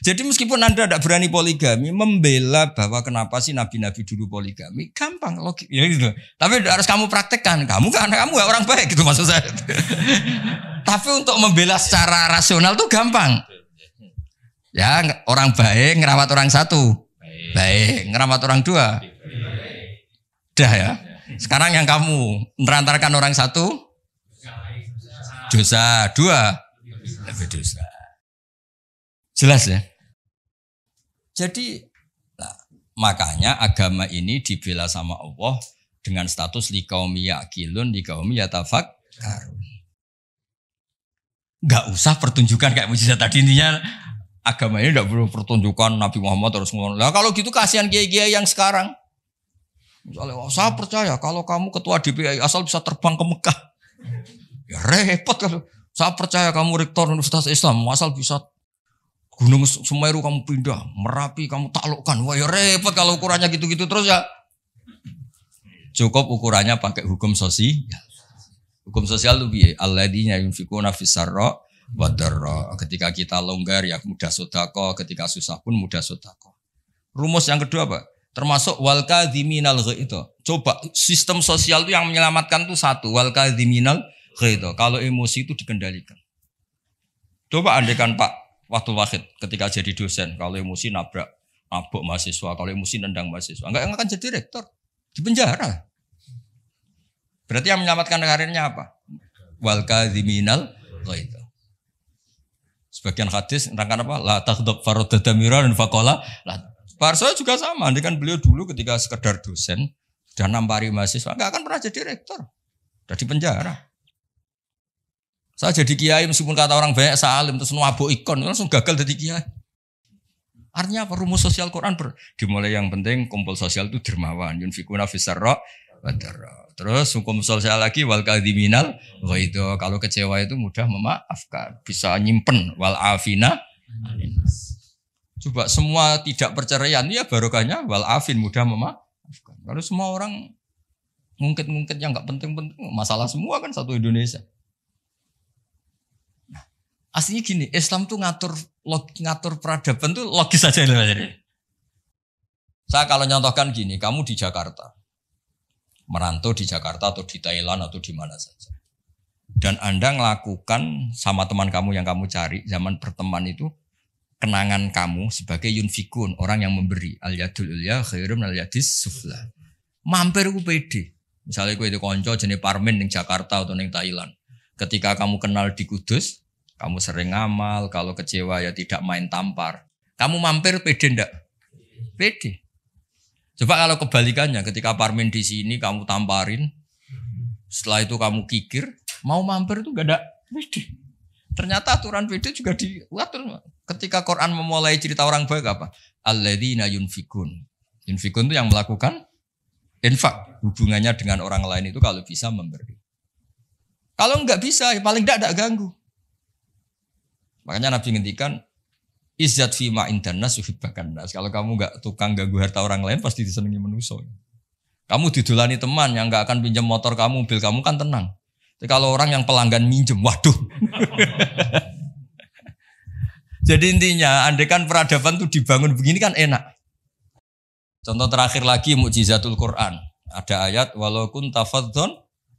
Jadi meskipun Anda tidak berani poligami, membela bahwa kenapa sih nabi-nabi dulu poligami, gampang, logik. Ya gitu. Tapi harus kamu praktekkan. Kamu gak orang baik gitu maksud saya. Tapi untuk membela secara rasional tuh gampang. Ya, orang baik ngerawat orang satu. Baik, ngerawat orang dua. Dah ya. Sekarang yang kamu menerantarkan orang satu dosa, dua lebih dosa. Jelas ya? Jadi nah, makanya agama ini dibela sama Allah dengan status liqaumi yaqilun, liqaumi yatafakkarun. Enggak usah pertunjukan kayak mujizat tadi, intinya agama ini enggak perlu pertunjukan Nabi Muhammad terus ngomong. Lah kalau gitu kasihan kiai-kiai yang sekarang. Misalnya, oh, saya percaya kalau kamu ketua DPI asal bisa terbang ke Mekah. Ya repot kalau. Saya percaya kamu rektor Universitas Islam asal bisa Gunung Semeru kamu pindah, Merapi kamu taklukkan. Wah ya repot kalau ukurannya gitu-gitu terus ya. Cukup ukurannya pakai hukum sosial. Hukum sosial itu piye? Alladzina yunfikuna fis-sarra wa dharra. Ketika kita longgar ya mudah sedekah, ketika susah pun mudah sedekah. Rumus yang kedua apa? Termasuk wal kadhiminal ghaidha. Coba sistem sosial itu yang menyelamatkan itu satu, wal kadhiminal ghaidha. Kalau emosi itu dikendalikan. Coba andaikan Pak Waktu Wahid ketika jadi dosen, kalau emosi nabrak mahasiswa, kalau emosi nendang mahasiswa, enggak akan jadi rektor, di penjara. Berarti yang menyelamatkan karirnya apa? Wal kadhiminal ghaidha. Sebagian hadis nerangkan apa? La taghdab faradada miran faqala. Pak Arso juga sama, nanti kan beliau dulu ketika sekedar dosen sudah nampari mahasiswa, enggak akan pernah jadi rektor. Sudah di penjara. Saya jadi kiai meskipun kata orang banyak salim terus nuabuk ikon langsung gagal jadi kiai. Artinya apa? Rumus sosial Quran dimulai yang penting kumpul sosial itu dermawan, yunfikuna fis-sarra wa dharra. Terus hukum sosial lagi wal kadhiminal ghaidha. Kalau kecewa itu mudah memaafkan, bisa nyimpen wal afina. Coba semua tidak perceraian ya barokahnya wal afin mudah memaafkan. Kalau semua orang ngungkit-ngungkit yang enggak penting-penting, masalah semua kan satu Indonesia. Aslinya gini, Islam tuh ngatur peradaban tuh logis aja. Saya kalau nyontohkan gini, kamu di Jakarta, merantau di Jakarta atau di Thailand atau di mana saja, dan Anda melakukan sama teman kamu yang kamu cari zaman berteman itu, kenangan kamu sebagai yunfikun, orang yang memberi, al yadul ulya khairum al yadis sufla. Mampir ku pede. Misalnya ku itu konco jenis Parmin di Jakarta atau di Thailand. Ketika kamu kenal di Kudus, kamu sering ngamal, kalau kecewa ya tidak main tampar. Kamu mampir pede ndak? Pede. Coba kalau kebalikannya, ketika Parmin di sini kamu tamparin, setelah itu kamu kikir, mau mampir itu gak ada pede. Ternyata aturan pede juga diatur. Ketika Quran memulai cerita orang baik apa? Alladzina yunfikun. Yunfikun itu yang melakukan infak. Hubungannya dengan orang lain itu kalau bisa memberi. Kalau enggak bisa, ya paling enggak ganggu. Makanya Nabi ngendikan izzat fi ma indanas yuhibbakan nas. Kalau kamu enggak tukang ganggu harta orang lain pasti disenangi manusia. Kamu didolani teman yang enggak akan pinjam motor kamu, mobil kamu kan tenang. Tapi kalau orang yang pelanggan minjem, waduh. Jadi intinya andaikan peradaban itu dibangun begini kan enak. Contoh terakhir lagi mukjizatul Quran. Ada ayat walau kunta fadhdhan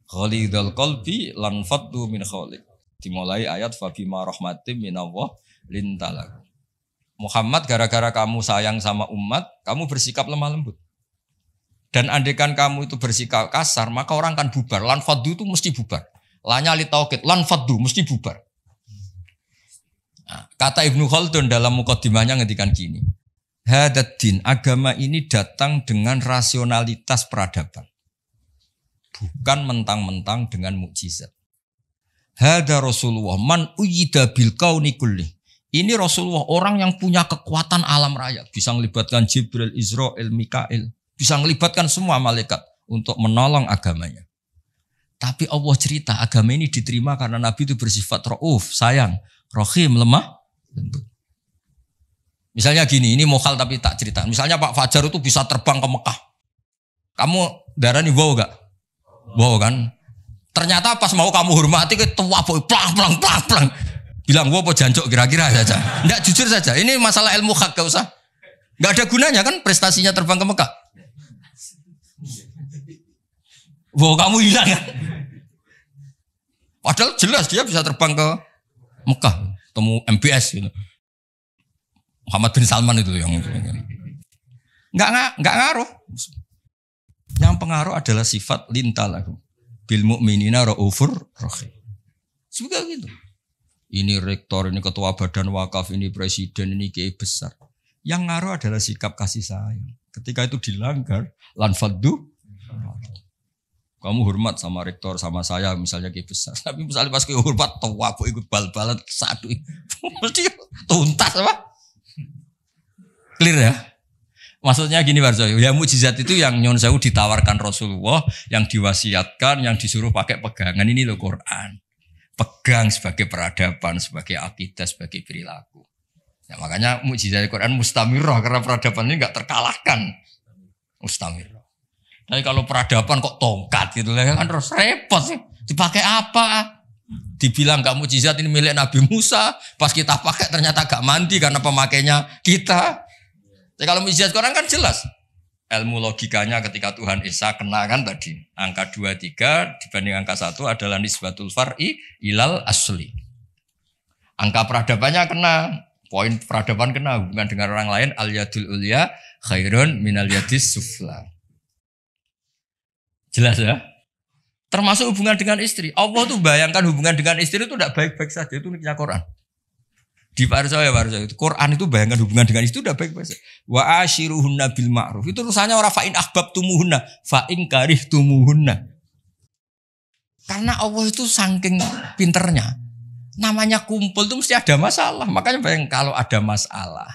ghalidhal qalbi lan faddu min khawlik. Dimulai ayat fabima rahmatim minallah lintalak. Muhammad, gara-gara kamu sayang sama umat, kamu bersikap lemah lembut. Dan andaikan kamu itu bersikap kasar, maka orang akan bubar. Lan faddu itu mesti bubar. Lanya li taukid, lan faddu mesti bubar. Nah, kata Ibnu Khaldun dalam mukadimahnya ngendikan gini. Hadaddin, agama ini datang dengan rasionalitas peradaban. Bukan mentang-mentang dengan mukjizat. Hada Rasulullah man uyyida bil kauni kulli. Ini Rasulullah orang yang punya kekuatan alam raya, bisa melibatkan Jibril, Israel, Mikail, bisa melibatkan semua malaikat untuk menolong agamanya. Tapi Allah cerita agama ini diterima karena Nabi itu bersifat rauf, sayang, rahim, lemah, lembut. Misalnya gini, ini mokal tapi tak cerita. Misalnya Pak Fajar itu bisa terbang ke Mekah. Kamu darani wow gak? Wow kan? Ternyata pas mau kamu hormati ke tua boy plang. Bilang wow apa jancuk kira-kira saja. Enggak, jujur saja. Ini masalah ilmu hak, gak usah. Enggak ada gunanya kan prestasinya terbang ke Mekah. Wow, kamu hilang kan? Padahal jelas dia bisa terbang ke Mekah, temu MBS gitu. Muhammad bin Salman itu yang enggak ngaruh. Yang pengaruh adalah sifat lintalahu bil mu'minina raufur rahim. Juga gitu. Ini rektor, ini ketua badan wakaf, ini presiden, ini kiai besar. Yang ngaruh adalah sikap kasih sayang. Ketika itu dilanggar, lan faddu. Kamu hormat sama rektor, sama saya, misalnya kiai besar. Tapi misalnya pas kiai hormat, tua bu ikut bal-balan satu, mesti tuntas apa? Clear ya? Maksudnya gini Warso, ya mukjizat itu yang nyon sewu ditawarkan Rasulullah, yang diwasiatkan, yang disuruh pakai pegangan ini loh Quran. Pegang sebagai peradaban, sebagai akidah, sebagai perilaku. Ya, makanya mukjizat Quran mustamirah karena peradaban ini enggak terkalahkan. Mustamirah. Tapi kalau peradaban kok tongkat gitu kan terus repot sih. Dipakai apa? Dibilang enggak mukjizat ini milik Nabi Musa, pas kita pakai ternyata enggak mandi karena pemakainya kita. Jadi kalau mukjizat Quran kan jelas. Ilmu logikanya ketika Tuhan Esa kena kan tadi. Angka 23 dibanding angka 1 adalah nisbatul far'i ilal asli. Angka peradabannya kena. Poin peradaban kena. Hubungan dengan orang lain. Al-yadul ulya khairun minal yadis sufla. Jelas ya? Termasuk hubungan dengan istri. Allah tuh bayangkan hubungan dengan istri itu tidak baik-baik saja. Itu uniknya Quran. Di Warsa itu Quran itu bayangkan hubungan dengan istri itu udah baik-baik saja. Wa ashiruhunna bil ma'ruf. Itu urusannya orang fa'in ahbabtumuhunna, fa'in karihtumuhunna. Karena Allah itu saking pinternya. Namanya kumpul itu mesti ada masalah. Makanya bayang kalau ada masalah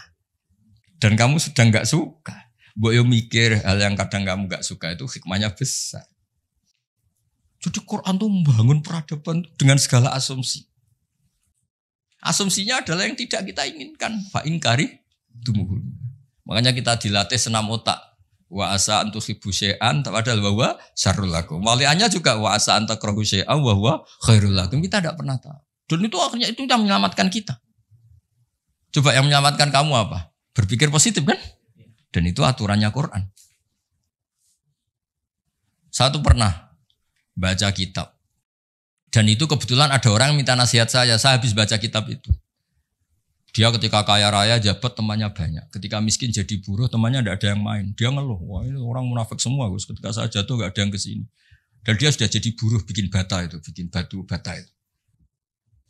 dan kamu sedang enggak suka, mbok yo mikir hal yang kadang kamu enggak suka itu hikmahnya besar. Jadi Quran tuh membangun peradaban dengan segala asumsi. Asumsinya adalah yang tidak kita inginkan. Fa'in karihtumuhunna. Makanya kita dilatih senam otak. Wa asa antu hibu syai'an padahal bahwa syarrul lakum. Waliannya juga wa asa anta krahu syai'an wa huwa khairul lakum. Kita tidak pernah tahu. Dan itu akhirnya itu yang menyelamatkan kita. Coba yang menyelamatkan kamu apa? Berpikir positif kan? Dan itu aturannya Quran. Saya tuh pernah baca kitab. Dan itu kebetulan ada orang minta nasihat saya habis baca kitab itu. Dia ketika kaya raya jabat temannya banyak. Ketika miskin jadi buruh temannya tidak ada yang main. Dia ngeluh, wah ini orang munafik semua Gus. Ketika saya jatuh gak ada yang kesini. Dan dia sudah jadi buruh bikin bata itu, bikin batu bata itu.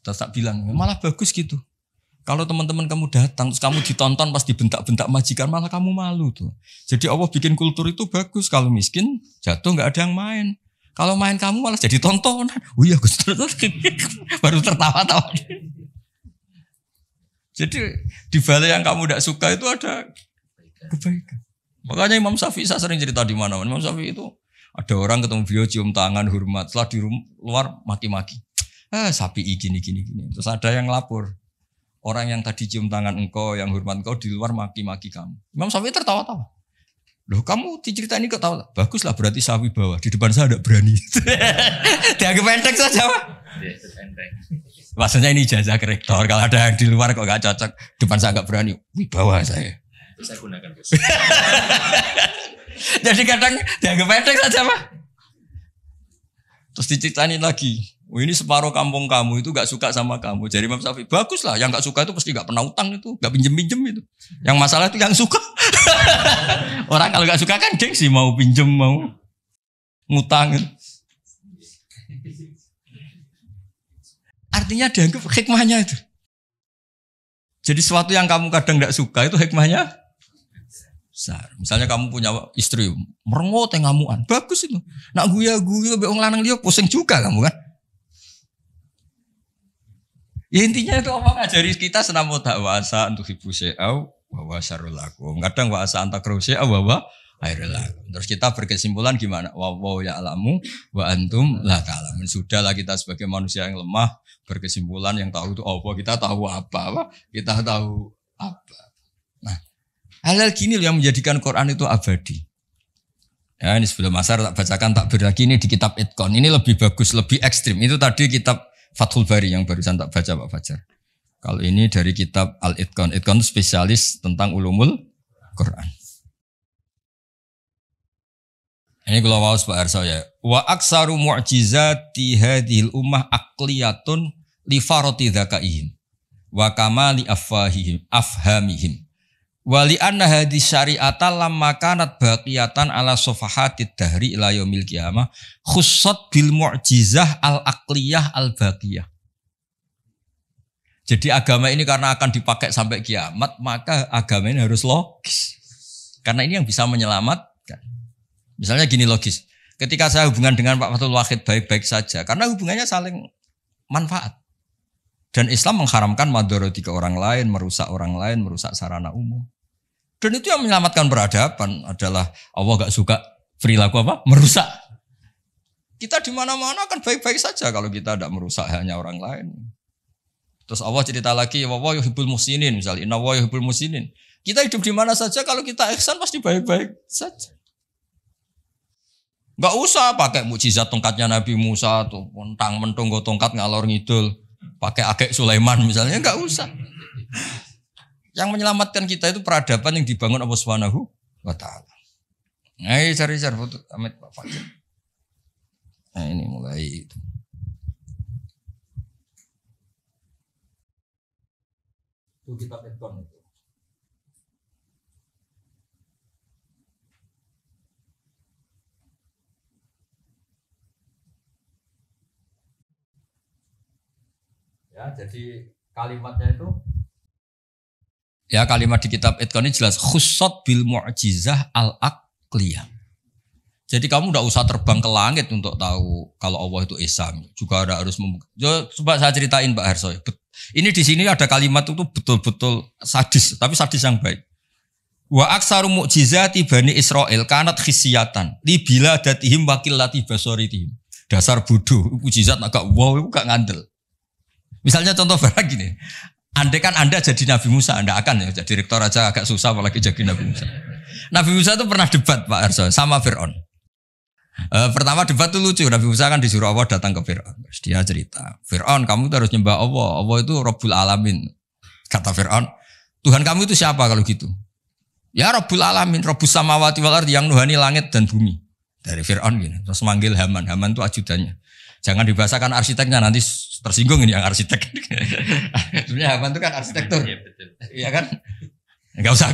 Terus tak bilang, malah bagus gitu. Kalau teman-teman kamu datang, terus kamu ditonton pas dibentak-bentak majikan, malah kamu malu tuh. Jadi Allah bikin kultur itu bagus. Kalau miskin jatuh gak ada yang main. Kalau main kamu malah jadi tontonan. Oh iya Gus, baru tertawa-tawa. Jadi di balik yang kamu tidak suka itu ada kebaikan. Makanya Imam Syafi'i saya sering cerita di mana. Imam Syafi'i itu ada orang ketemu beliau cium tangan hormat. Setelah di luar maki-maki. Syafi'i gini. Terus ada yang lapor. Orang yang tadi cium tangan engkau, yang hormat engkau di luar maki-maki kamu. Imam Syafi'i tertawa-tawa. Loh kamu diceritain ini kok tahu? Baguslah berarti sawi bawah. Di depan saya tidak berani. Dianggap pendek saja Pak. Maksudnya ini ijazah ke rektor. Kalau ada yang di luar kok gak cocok. Depan saya gak berani. Wibawa saya. Saya gunakan Gus. Jadi kadang dianggap pendek saja Pak. Terus diceritain lagi. Oh, ini separuh kampung kamu itu gak suka sama kamu. Jadi Imam Syafi'i, bagus lah. Yang gak suka itu pasti gak pernah utang itu. Gak pinjem-pinjem itu. Yang masalah itu yang suka. Orang kalau gak suka kan gengsi mau pinjem, mau ngutang. Artinya dianggap hikmahnya itu. Jadi sesuatu yang kamu kadang gak suka itu hikmahnya besar. Misalnya kamu punya istri merengut ngamuan. Bagus itu. Nak guya-guya be wong lanang liya pusing juga kamu kan. Ya intinya itu apa ngajari kita senamo dakwasa untuk ibu syai'au wa syarrul lakum. Kadang wa asa antakru syai'au wa khairul lakum. Terus kita berkesimpulan gimana? Wa ya'lamu wa antum la ta'lamun. Sudahlah kita sebagai manusia yang lemah berkesimpulan yang tahu itu apa. Kita tahu apa? Kita tahu apa. Nah, hal-hal gini yang menjadikan Quran itu abadi. Ya, ini sebelum asar tak bacakan takbir lagi ini di kitab Itqan. Ini lebih bagus, lebih ekstrim. Itu tadi kitab Fathul Bari yang barusan tak baca Pak Fajar. Kalau ini dari kitab Al-Itqan. Itqan itu spesialis tentang ulumul Quran. Ini kalau mau Pak Arso ya. Wa aksaru mu'jizati hadhil ummah aqliyatun li farati dzakaihim wa kamali afhamihim. Wa li anna hadhihi syari'ata lamma kanat baqiyatan ala safahatid dahri ila yaumil qiyamah khussat bil mu'jizah al-aqliyah al-baqiyah. Jadi agama ini karena akan dipakai sampai kiamat, maka agama ini harus logis. Karena ini yang bisa menyelamatkan. Misalnya gini logis. Ketika saya hubungan dengan Pak Fathul Wahid baik-baik saja karena hubungannya saling manfaat. Dan Islam mengharamkan madharati ke orang lain, merusak orang lain, merusak sarana umum. Dan itu yang menyelamatkan peradaban adalah Allah gak suka perilaku apa? Merusak. Kita di mana-mana kan baik-baik saja kalau kita tidak merusak hanya orang lain. Terus Allah cerita lagi, wa yuhibbul muhsinin misalnya, inna wa yuhibbul muhsinin. Kita hidup di mana saja kalau kita ihsan pasti baik-baik saja. Gak usah pakai mukjizat tongkatnya Nabi Musa tuh, mentang-mentang tongkat ngalor ngidul, pakai akek Sulaiman misalnya, gak usah. Yang menyelamatkan kita itu peradaban yang dibangun Allah Subhanahu wa taala. Nah, cari-cari foto Amit Pak Fajar. Nah, ini mulai itu. Itu kitab Itqan itu. Ya, jadi kalimatnya itu ya kalimat di kitab Itqan ini jelas khussat bil mu'jizah al-aqliyah. Jadi kamu tidak usah terbang ke langit untuk tahu kalau Allah itu Esa. Juga ada harus coba saya ceritain Pak Harso. Ini di sini ada kalimat itu betul-betul sadis, tapi sadis yang baik. Wa aksaru mu'jizati Bani Israil kanat khisiyatan li biladatihim wa qillati basaritihim. Dasar bodoh, mukjizat agak wow itu gak ngandel. Misalnya contoh barang gini. Andai kan Anda jadi Nabi Musa, Anda akan ya jadi rektor aja agak susah apalagi jadi Nabi Musa. Nabi Musa itu pernah debat Pak Arso sama Fir'aun. Pertama debat itu lucu, Nabi Musa kan disuruh Allah datang ke Fir'aun. Terus dia cerita, Fir'aun kamu itu harus nyembah Allah, Allah itu Rabbul Alamin. Kata Fir'aun, Tuhan kamu itu siapa kalau gitu? Ya Rabbul Alamin, Rabbus Samawati wal Ardi yang nuhani langit dan bumi. Dari Fir'aun gini, terus manggil Haman, Haman itu ajudannya. Jangan dibahasakan arsiteknya, nanti tersinggung ini yang arsitek. Sebenarnya Haman itu kan arsitektur. Iya kan? Enggak usah.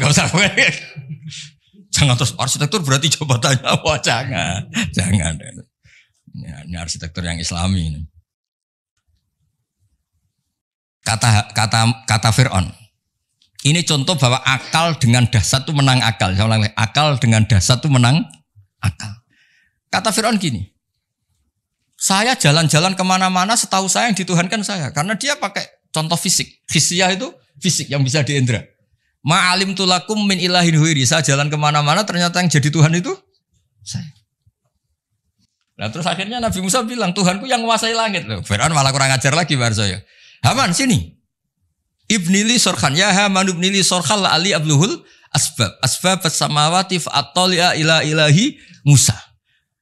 Jangan terus arsitektur berarti jabatannya apa? Jangan. Ya, ini arsitektur yang Islami ini. Kata Fir'aun. Ini contoh bahwa akal dengan dasar itu menang akal. Saya ulang lagi, akal dengan dasar itu menang akal. Kata Fir'aun gini. Saya jalan-jalan kemana-mana setahu saya yang dituhankan saya. Karena dia pakai contoh fisik. Khisiyah itu fisik yang bisa diindra. Ma'alim tulakum min ilahin huiri. Saya jalan kemana-mana ternyata yang jadi Tuhan itu saya. Nah terus akhirnya Nabi Musa bilang Tuhanku yang menguasai langit. Fir'aun malah kurang ajar lagi bar saya. Haman sini. Ibnili sorkhan. Ya Haman ibnili sorkhan la ali abluhul asbab. Asbab as-samawati fa'atoli'a ila ilahi Musa.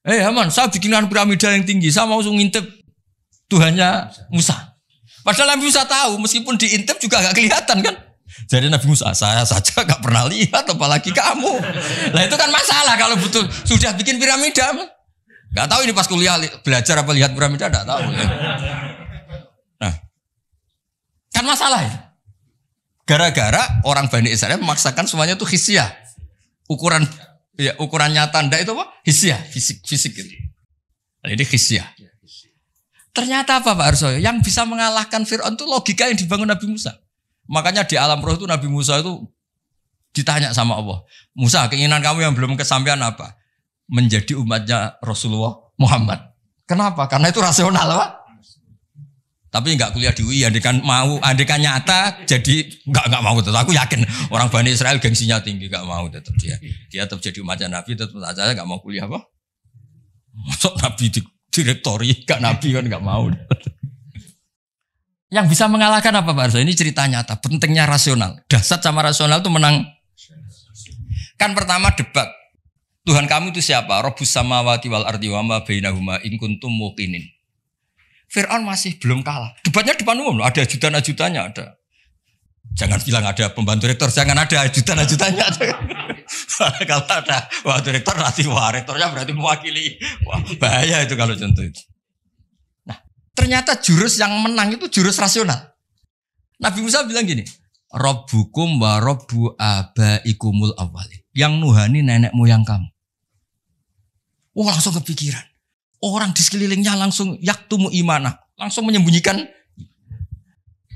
Haman, saya bikinkan piramida yang tinggi. Saya mau ngintip Tuhannya Musa. Padahal Nabi Musa tahu, meskipun diintip juga gak kelihatan kan. Jadi Nabi Musa, saya saja gak pernah lihat, apalagi kamu. Lah itu kan masalah kalau betul sudah bikin piramida. Gak tahu ini pas kuliah belajar apa lihat piramida, gak tahu. Nah, kan masalah ya. Gara-gara orang Bani Israel memaksakan semuanya itu hisyah. Ukuran nyata ndak itu apa? Hisyah, fisik gitu. Nah, ini hisyah. Ternyata apa Pak Arsoyo? Yang bisa mengalahkan Fir'aun itu logika yang dibangun Nabi Musa. Makanya di alam roh itu Nabi Musa itu ditanya sama Allah. Musa, keinginan kamu yang belum kesampaian apa? Menjadi umatnya Rasulullah Muhammad. Kenapa? Karena itu rasional Pak. Tapi enggak kuliah di UI, andekan nyata jadi enggak mau tetap. Aku yakin orang Bani Israel gengsinya tinggi, enggak mau tetap dia. Dia tetap jadi umatnya Nabi, tetap saja enggak mau kuliah apa? Masuk Nabi direktori, enggak Nabi kan enggak mau. Yang bisa mengalahkan apa Pak Arso? Ini cerita nyata, pentingnya rasional. Dasar sama rasional itu menang. Kan pertama debat. Tuhan kamu itu siapa? Rabbus samawati wal ardi wa ma bainahuma in kuntum muqinin. Fir'aun masih belum kalah. Debatnya depan umum, ada ajudan-ajudannya ada. Jangan bilang ada pembantu rektor, jangan ada ajudan-ajudannya. Kalau ada pembantu rektor nanti rektornya berarti mewakili. Wah, bahaya itu kalau contoh itu. Nah, ternyata jurus yang menang itu jurus rasional. Nabi Musa bilang gini, Rabbukum wa rabbu abaikumul awwalin. Yang nuhani nenek moyang kamu. Wah, langsung kepikiran. Orang di sekelilingnya langsung yaktumu imanah. Langsung menyembunyikan.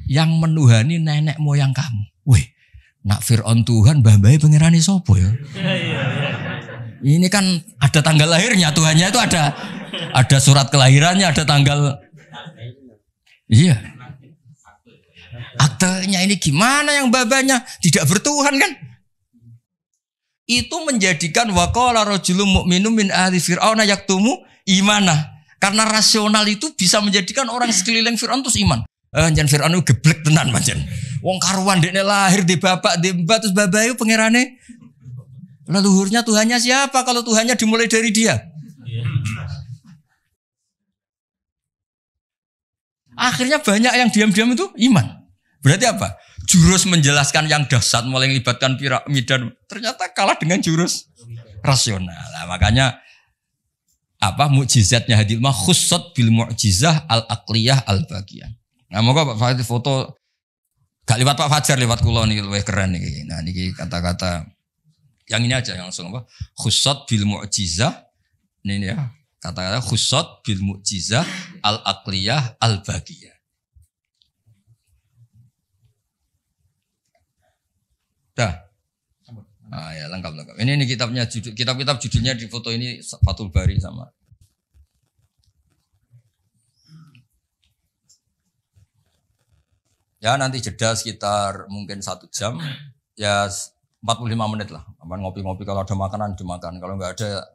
Yang menuhani nenek moyang kamu. Wih, nak Fir'aun Tuhan, mbah-mbahnya pengerani sopo ya. Ini kan ada tanggal lahirnya. Tuhannya itu ada surat kelahirannya, ada tanggal. Iya. Aktenya ini gimana yang mbah-mbahnya tidak bertuhan kan? Itu menjadikan waqala rajulun mu'minun min ahli fir'auna yaktumu imanah. Karena rasional itu bisa menjadikan orang sekeliling Fir'aun terus iman. Jangan Fir'aun itu geblek tenan manjen. Wong karuan dekne lahir di bapak di mbak terus babayu pangerane. Leluhurnya Tuhannya siapa kalau Tuhannya dimulai dari dia? Akhirnya banyak yang diam-diam itu iman. Berarti apa? Jurus menjelaskan yang dahsyat mulai melibatkan piramida ternyata kalah dengan jurus rasional. Nah, makanya apa mukjizatnya hadil mah khussat bil mu'jizah al-aqliyah al-baqiyah. Nah, moga Pak Fajar foto gak lewat Pak Fajar, lewat kula niki luwih keren niki. Nah, niki kata-kata yang ini aja langsung apa? Khussat bil mu'jizah. Ini ya. Kata-kata khussat bil mu'jizah al-aqliyah al-baqiyah. Dah. Ah ya lengkap. Ini kitabnya kitab-kitab judulnya di foto ini Fathul Bari sama. Ya nanti jeda sekitar mungkin 1 jam. Ya 45 menit lah. Aman ngopi-ngopi kalau ada makanan dimakan. Kalau enggak ada.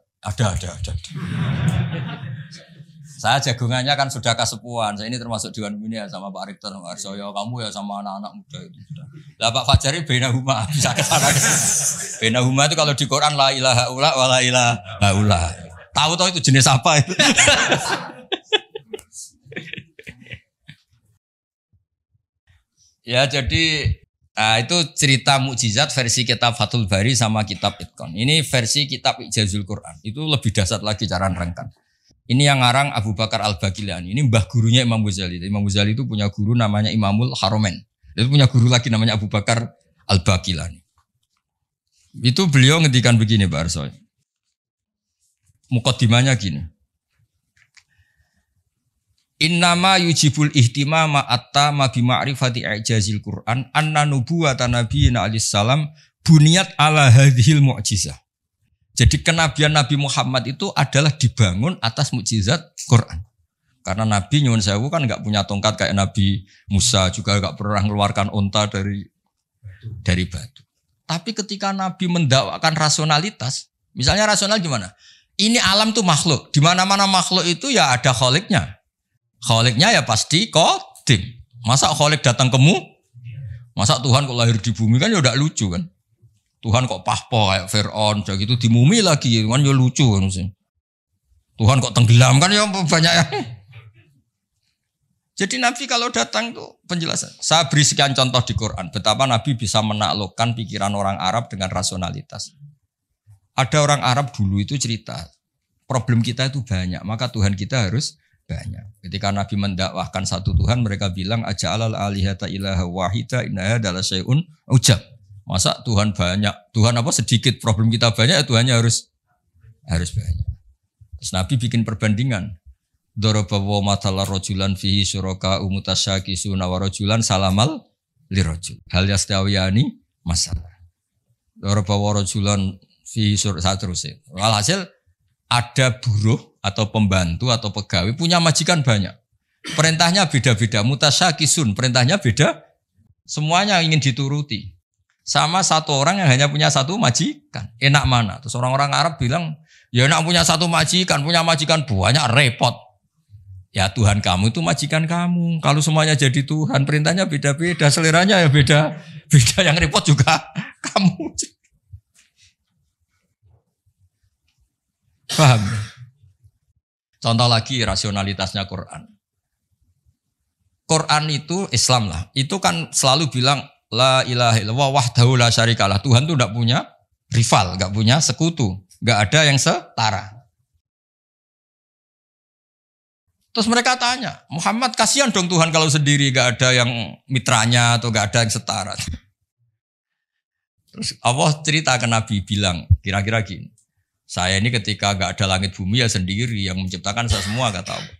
Saya jagungannya kan sudah kasepuan. Saya ini termasuk Dewan Pembina sama Pak Rektor, Pak Arsoyo, kamu ya sama anak-anak muda itu sudah. Lah Pak Fajari Bainahuma bisa ke sana. Bainahuma itu kalau di Quran la ilaha illa wa la ilaha illa. Tahu-tahu itu jenis apa itu? Ya jadi itu cerita mukjizat versi kitab Fathul Bari sama kitab Itqan. Ini versi kitab Ijazul Quran. Itu lebih dahsyat lagi cara nerangkan. Ini yang ngarang Abu Bakar Al-Baqilani. Ini mbah gurunya Imam Ghazali. Imam Ghazali itu punya guru namanya Imamul Haromen. Itu punya guru lagi namanya Abu Bakar Al-Baqilani. Itu beliau ngendikan begini Pak Arsoy. Muqaddimahnya gini. Innama yujibul ihtimama attama bima'rifati i'jazil Qur'an anna nubuwata nabiyina alaihi salam buniyat ala hadhil mu'jizah. Jadi kenabian Nabi Muhammad itu adalah dibangun atas mukjizat Quran. Karena Nabi nyuwun sewu kan enggak punya tongkat kayak Nabi Musa, juga enggak pernah mengeluarkan unta dari batu. Tapi ketika Nabi mendakwakan rasionalitas, misalnya rasional gimana? Ini alam tuh makhluk. Di mana-mana makhluk itu ya ada kholiknya. Kholiknya ya pasti qadim. Masa kholik datang kemu? Masa Tuhan kok lahir di bumi kan ya udah lucu kan? Tuhan kok pahpo kayak Fir'aun, jadi gitu dimumi lagi, kan ya lucu kan sih. Tuhan kok tenggelam kan ya banyak yang. Jadi Nabi kalau datang tuh penjelasan. Saya beri sekian contoh di Quran. Betapa Nabi bisa menaklukkan pikiran orang Arab dengan rasionalitas. Ada orang Arab dulu itu cerita. Problem kita itu banyak. Maka Tuhan kita harus banyak. Ketika Nabi mendakwahkan satu Tuhan. Mereka bilang. Aja'alal alihata ilaha wahida innaha adalah syai'un ujab. Masa Tuhan banyak. Tuhan apa sedikit. Problem kita banyak ya Tuhannya harus banyak. Terus Nabi bikin perbandingan. Darabawa matala rajulan fihi syuraka umutasyakisuna wa rajulan salamal lirajul. Hal yastawiyani masalah. Darabawa rajulan fihi syuraka terusnya. Walhasil ada buruh atau pembantu atau pegawai punya majikan banyak. Perintahnya beda-beda. Mutasyakisun, perintahnya beda. Semuanya ingin dituruti. Sama satu orang yang hanya punya satu majikan. Enak mana? Terus orang-orang Arab bilang, ya enak punya satu majikan banyak repot. Ya Tuhan kamu itu majikan kamu. Kalau semuanya jadi Tuhan, perintahnya beda-beda, seleranya ya beda. Beda yang repot juga kamu. Paham? Contoh lagi rasionalitasnya Quran. Quran itu Islam lah. Itu kan selalu bilang la ilaha illallah wahdahu la syarikalah. Tuhan itu enggak punya rival, enggak punya sekutu, enggak ada yang setara. Terus mereka tanya, Muhammad kasihan dong Tuhan kalau sendiri gak ada yang mitranya atau gak ada yang setara. Terus Allah cerita ke Nabi bilang, kira-kira gini, saya ini ketika gak ada langit bumi ya sendiri yang menciptakan saya semua kata Allah.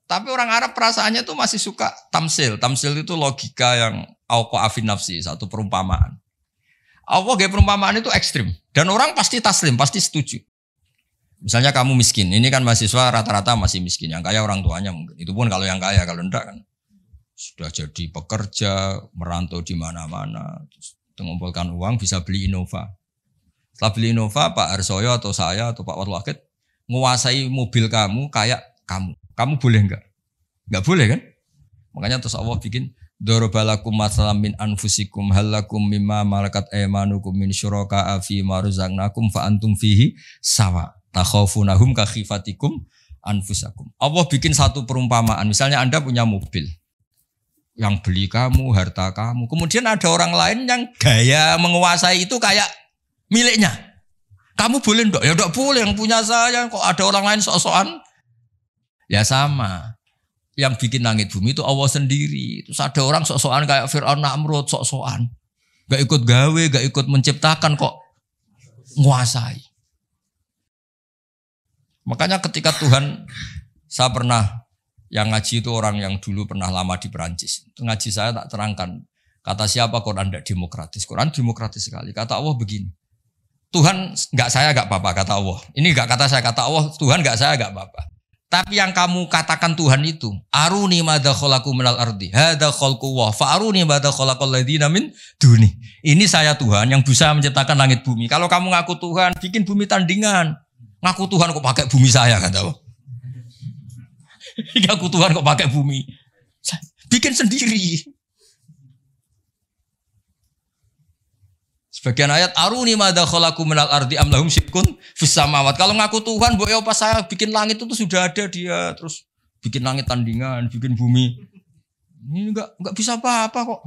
Tapi orang Arab perasaannya tuh masih suka tamsil. Tamsil itu logika yang auqa'afin nafsi, satu perumpamaan. Allah gaya perumpamaan itu ekstrim. Dan orang pasti taslim, pasti setuju. Misalnya kamu miskin, ini kan mahasiswa rata-rata masih miskin. Yang kaya orang tuanya mungkin. Itu pun kalau yang kaya, kalau enggak kan sudah jadi pekerja, merantau di mana-mana, mengumpulkan uang bisa beli Innova. Setelah beli Innova, Pak Harsoyo atau saya atau Pak Watwakid menguasai mobil kamu kayak kamu. Kamu boleh enggak? Enggak boleh kan? Makanya terus Allah bikin darabalakum masalam min anfusikum halakum mimma malakat aymanukum min syuraka'a fi ma razaqnakum fa antum fihi sawa. Takhafunahum ka khifatikum anfusakum. Allah bikin satu perumpamaan. Misalnya Anda punya mobil yang beli kamu, harta kamu. Kemudian ada orang lain yang gaya menguasai itu kayak miliknya. Kamu boleh enggak? Ya enggak boleh, yang punya saya. Kok ada orang lain sok-sokan? Ya sama. Yang bikin langit bumi itu Allah sendiri. Terus ada orang sok-sokan kayak Fir'aun Namrud, sok-sokan. Gak ikut gawe, gak ikut menciptakan kok nguasai. Makanya ketika Tuhan, saya pernah, yang ngaji itu orang yang dulu pernah lama di Perancis. Ngaji saya tak terangkan. Kata siapa Quran tidak demokratis. Quran demokratis sekali. Kata Allah begini. Tuhan enggak saya enggak apa-apa kata Allah. Ini enggak kata saya, kata Allah. Tuhan enggak saya enggak apa-apa. Tapi yang kamu katakan Tuhan itu. Aruni madha kholaku minal ardi. Hadha kholku wa fa'aruni madha kholakul ladhina min duni. Ini saya Tuhan yang bisa menciptakan langit bumi. Kalau kamu ngaku Tuhan, bikin bumi tandingan. Ngaku Tuhan kok pakai bumi saya kata Allah. Ngaku Tuhan kok pakai bumi. Bikin sendiri. Sebagian ayat aruni madza khalaqu minal ardi am lahum syirkun fis samawat. Kalau ngaku Tuhan, mbok ya pas saya bikin langit itu sudah ada dia, terus bikin langit tandingan, bikin bumi. Ini enggak bisa apa-apa kok.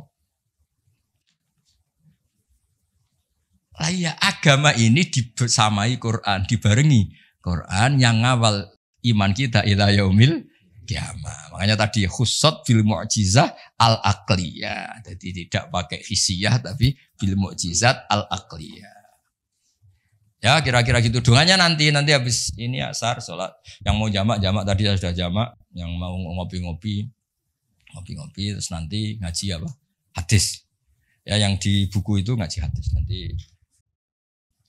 Lah ya, agama ini dibersamai Quran, dibarengi Quran yang ngawal iman kita ila yaumil kiamah. Makanya tadi khussat bil mu'jizah al-aqliyah. Jadi tidak pakai hissiyah tapi bil mu'jizat al-aqliyah. Ya kira-kira gitu. Doanya nanti habis ini asar sholat. Yang mau jamak tadi sudah jamak. Yang mau ngopi-ngopi terus nanti ngaji apa? Hadis. Ya yang di buku itu ngaji hadis nanti.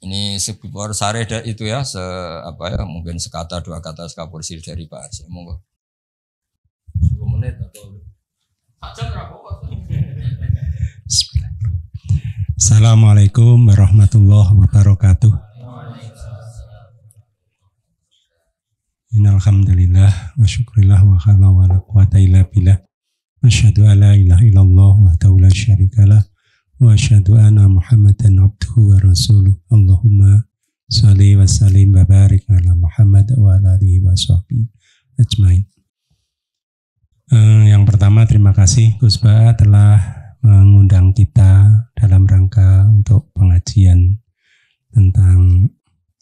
Ini sebuah sare itu ya, mungkin sekata dua kata sekapursi dari Pak Aceh. Monggo. 10 menit atau jam berapa? Assalamualaikum warahmatullahi wabarakatuh. Innalhamdulillah wa syukurillah wa khala wa la quwata illa billah. Asyhadu an la ilaha illallah wa la syarikalah. Wa asyhadu anna Muhammadan abduhu wa rasuluh. Allahumma shalli wa sallim wa barik ala Muhammad wa ala alihi wa sahbihi ajmain. Yang pertama terima kasih Gus Ba telah mengundang kita dalam rangka untuk pengajian tentang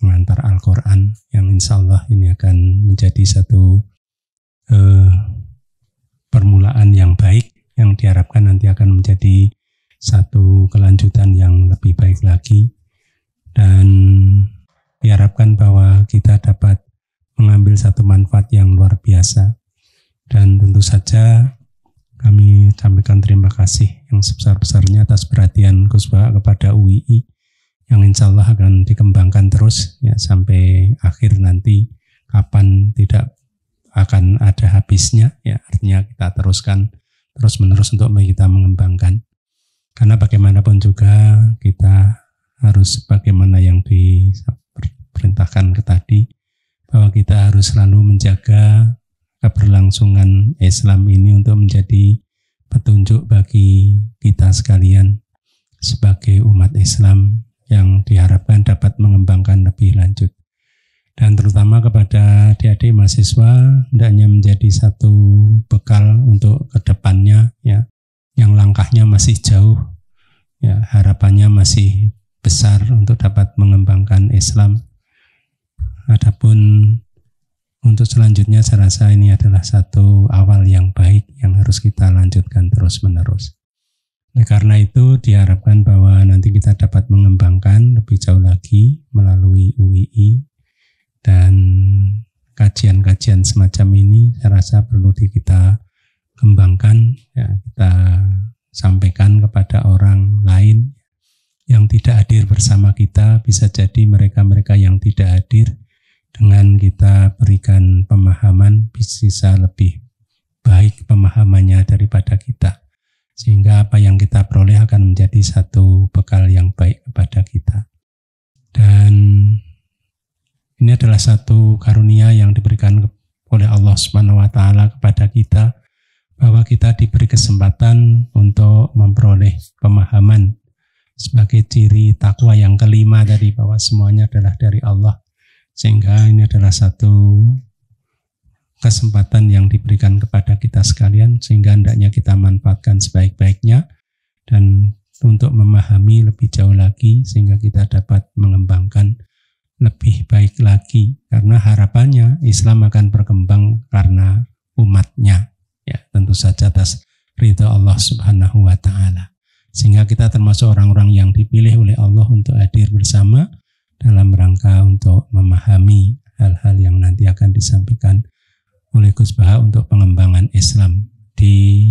mengantar Al-Quran yang insya Allah ini akan menjadi satu permulaan yang baik yang diharapkan nanti akan menjadi satu kelanjutan yang lebih baik lagi, dan diharapkan bahwa kita dapat mengambil satu manfaat yang luar biasa. Dan tentu saja kami sampaikan terima kasih yang sebesar-besarnya atas perhatian Gus Ba kepada UII yang insya Allah akan dikembangkan terus ya sampai akhir nanti, kapan tidak akan ada habisnya ya, artinya kita teruskan terus menerus untuk kita mengembangkan, karena bagaimanapun juga kita harus bagaimana yang diperintahkan tadi, bahwa kita harus selalu menjaga keberlangsungan Islam ini untuk menjadi petunjuk bagi kita sekalian sebagai umat Islam yang diharapkan dapat mengembangkan lebih lanjut. Dan terutama kepada adik-adik mahasiswa, hendaknya menjadi satu bekal untuk kedepannya ya, yang langkahnya masih jauh ya, harapannya masih besar untuk dapat mengembangkan Islam. Adapun untuk selanjutnya saya rasa ini adalah satu awal yang baik yang harus kita lanjutkan terus menerus. Oleh karena itu diharapkan bahwa nanti kita dapat mengembangkan lebih jauh lagi melalui UII, dan kajian-kajian semacam ini saya rasa perlu kita kembangkan ya, kita sampaikan kepada orang lain yang tidak hadir bersama kita. Bisa jadi mereka-mereka yang tidak hadir, dengan kita berikan pemahaman bisa lebih baik pemahamannya daripada kita, sehingga apa yang kita peroleh akan menjadi satu bekal yang baik kepada kita. Dan ini adalah satu karunia yang diberikan oleh Allah Subhanahu wa Ta'ala kepada kita, bahwa kita diberi kesempatan untuk memperoleh pemahaman sebagai ciri takwa yang kelima tadi, bahwa semuanya adalah dari Allah. Sehingga ini adalah satu kesempatan yang diberikan kepada kita sekalian, sehingga hendaknya kita manfaatkan sebaik-baiknya dan untuk memahami lebih jauh lagi, sehingga kita dapat mengembangkan lebih baik lagi, karena harapannya Islam akan berkembang karena umatnya ya, tentu saja atas ridha Allah Subhanahu wa Ta'ala, sehingga kita termasuk orang-orang yang dipilih oleh Allah untuk hadir bersama dalam rangka untuk memahami hal-hal yang nanti akan disampaikan oleh Gus Ba untuk pengembangan Islam di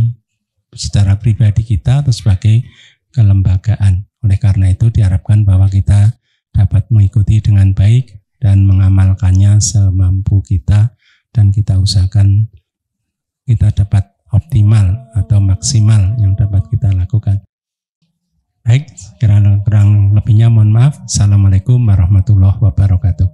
secara pribadi kita atau sebagai kelembagaan. Oleh karena itu diharapkan bahwa kita dapat mengikuti dengan baik dan mengamalkannya semampu kita, dan kita usahakan kita dapat optimal atau maksimal yang dapat kita lakukan. Baik, kurang lebihnya mohon maaf. Assalamualaikum warahmatullahi wabarakatuh.